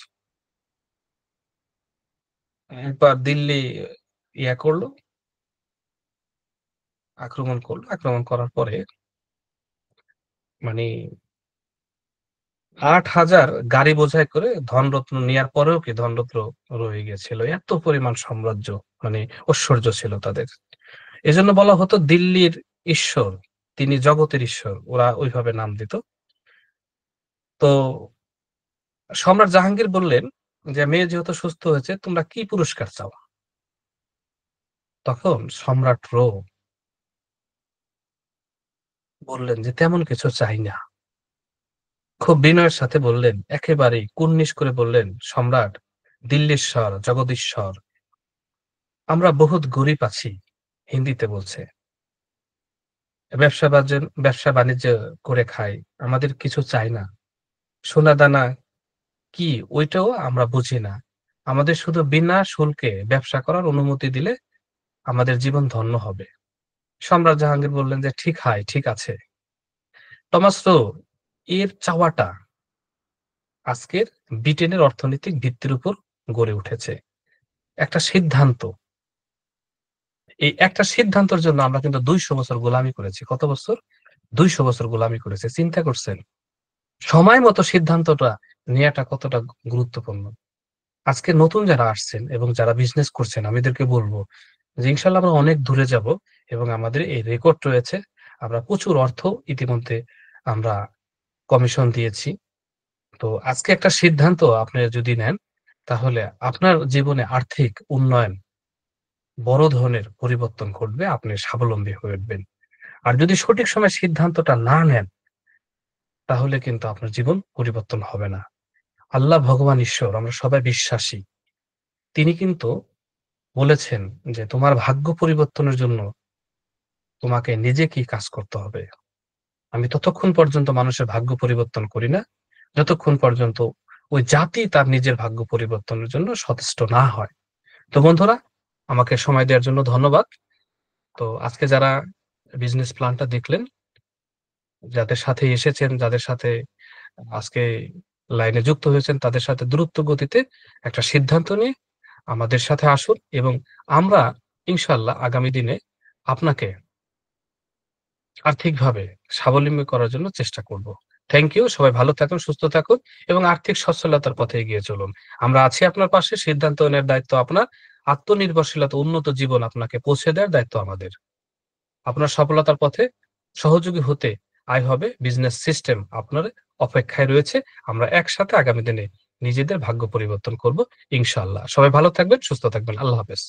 একবার দিল্লি ইয়া করলো, আক্রমণ করলো। আক্রমণ করার পরে মানে 8,000 গাড়ি বোঝাই করে ধনরত্ন নেয়ার পরেও কি ধনরত্ন রয়ে গেছিল। এত পরিমাণ সাম্রাজ্য, মানে ঐশ্বর্য ছিল তাদের। এজন্য বলা হতো দিল্লির ঈশ্বর, তিনি জগতের ঈশ্বর। ওরা ওইভাবে নাম দিত। তো সম্রাট জাহাঙ্গীর বললেন যে, মেয়ে যেহেতু সুস্থ হয়েছে, তোমরা কি পুরস্কার চাও? তখন সম্রাট বললেন যে, তেমন কিছু চাই না। খুব বিনয়ের সাথে বললেন, একেবারেই কুর্নিশ করে বললেন, সম্রাট, দিল্লীশ্বর, জগদীশ্বর, আমরা বহুত গরিব আছি। হিন্দিতে বলছে। ব্যবসা বাণিজ্য করে খাই। আমাদের কিছু চাই না। সোনা দানা কি ওইটাও আমরা বুঝি না। আমাদের শুধু বিনা শুল্কে ব্যবসা করার অনুমতি দিলে আমাদের জীবন ধন্য হবে। সম্রাট জাহাঙ্গীর বললেন যে, ঠিক হয়, ঠিক আছে। টমাস এর চাওয়াটা আজকের ব্রিটেনের অর্থনৈতিক ভিত্তির উপর গড়ে উঠেছে। একটা সিদ্ধান্ত। এই একটা সিদ্ধান্তের জন্য আমরা কিন্তু ২০০ বছর গোলামি করেছি। কত বছর? ২০০ বছর গোলামি করেছি। চিন্তা করছেন? সময় মতো সিদ্ধান্তটা নেয়াটা কতটা গুরুত্বপূর্ণ। আজকে নতুন যারা আসছেন এবং যারা বিজনেস করছেন, আমি এদেরকে বলব যে, ইনশাআল্লাহ আমরা অনেক দূরে যাব এবং আমাদের এই রেকর্ড রয়েছে। আমরা প্রচুর অর্থ ইতিমধ্যে আমরা কমিশন দিয়েছি। তো আজকে একটা সিদ্ধান্ত আপনি যদি নেন, তাহলে আপনার জীবনে আর্থিক উন্নয়ন বড় ধরনের পরিবর্তন ঘটবে। আপনি স্বাবলম্বী হয়ে উঠবেন। আর যদি সঠিক সময়ে সিদ্ধান্তটা না নেন, তাহলে কিন্তু আপনার জীবন পরিবর্তন হবে না। আল্লাহ ভগবান ঈশ্বর, আমরা সবাই বিশ্বাসী। তিনি কিন্তু বলেছেন যে, তোমার ভাগ্য পরিবর্তনের জন্য তোমাকে নিজেকেই কাজ করতে হবে। আমি ততক্ষণ পর্যন্ত মানুষের ভাগ্য পরিবর্তন করি না, যতক্ষণ পর্যন্ত ওই জাতি তার নিজের ভাগ্য পরিবর্তনের জন্য সচেষ্ট না হয়। তো বন্ধুরা, আমাকে সময় দেওয়ার জন্য ধন্যবাদ। তো আজকে যারা বিজনেস প্ল্যানটা দেখলেন, যাদের সাথে এসেছেন, যাদের সাথে আজকে লাইনে যুক্ত হয়েছেন, তাদের সাথে দ্রুত গতিতে একটা সিদ্ধান্ত নিয়ে আমাদের সাথে আসুন এবং আমরা ইনশাআল্লাহ আগামী দিনে আপনাকে আর্থিকভাবে স্বাবলম্বী করার জন্য চেষ্টা করব। Thank you. সবাই ভালো থাকুন, সুস্থ থাকুন এবং আর্থিক সচ্ছলতার পথে এগিয়ে চলুন। আমরা আছি আপনার পাশে। সিদ্ধান্ত নেওয়ার দায়িত্ব আপনার। আত্মনির্ভরশীলতা, উন্নত জীবন আপনাকে পৌঁছে দেওয়ার দায়িত্ব আমাদের। আপনার সফলতার পথে সহযোগী হতে আই হবে বিজনেস সিস্টেম আপনার অপেক্ষায় রয়েছে। আমরা একসাথে আগামী দিনে নিজেদের ভাগ্য পরিবর্তন করব ইনশাআল্লাহ। সবাই ভালো থাকবেন, সুস্থ থাকবেন। আল্লাহ হাফেজ।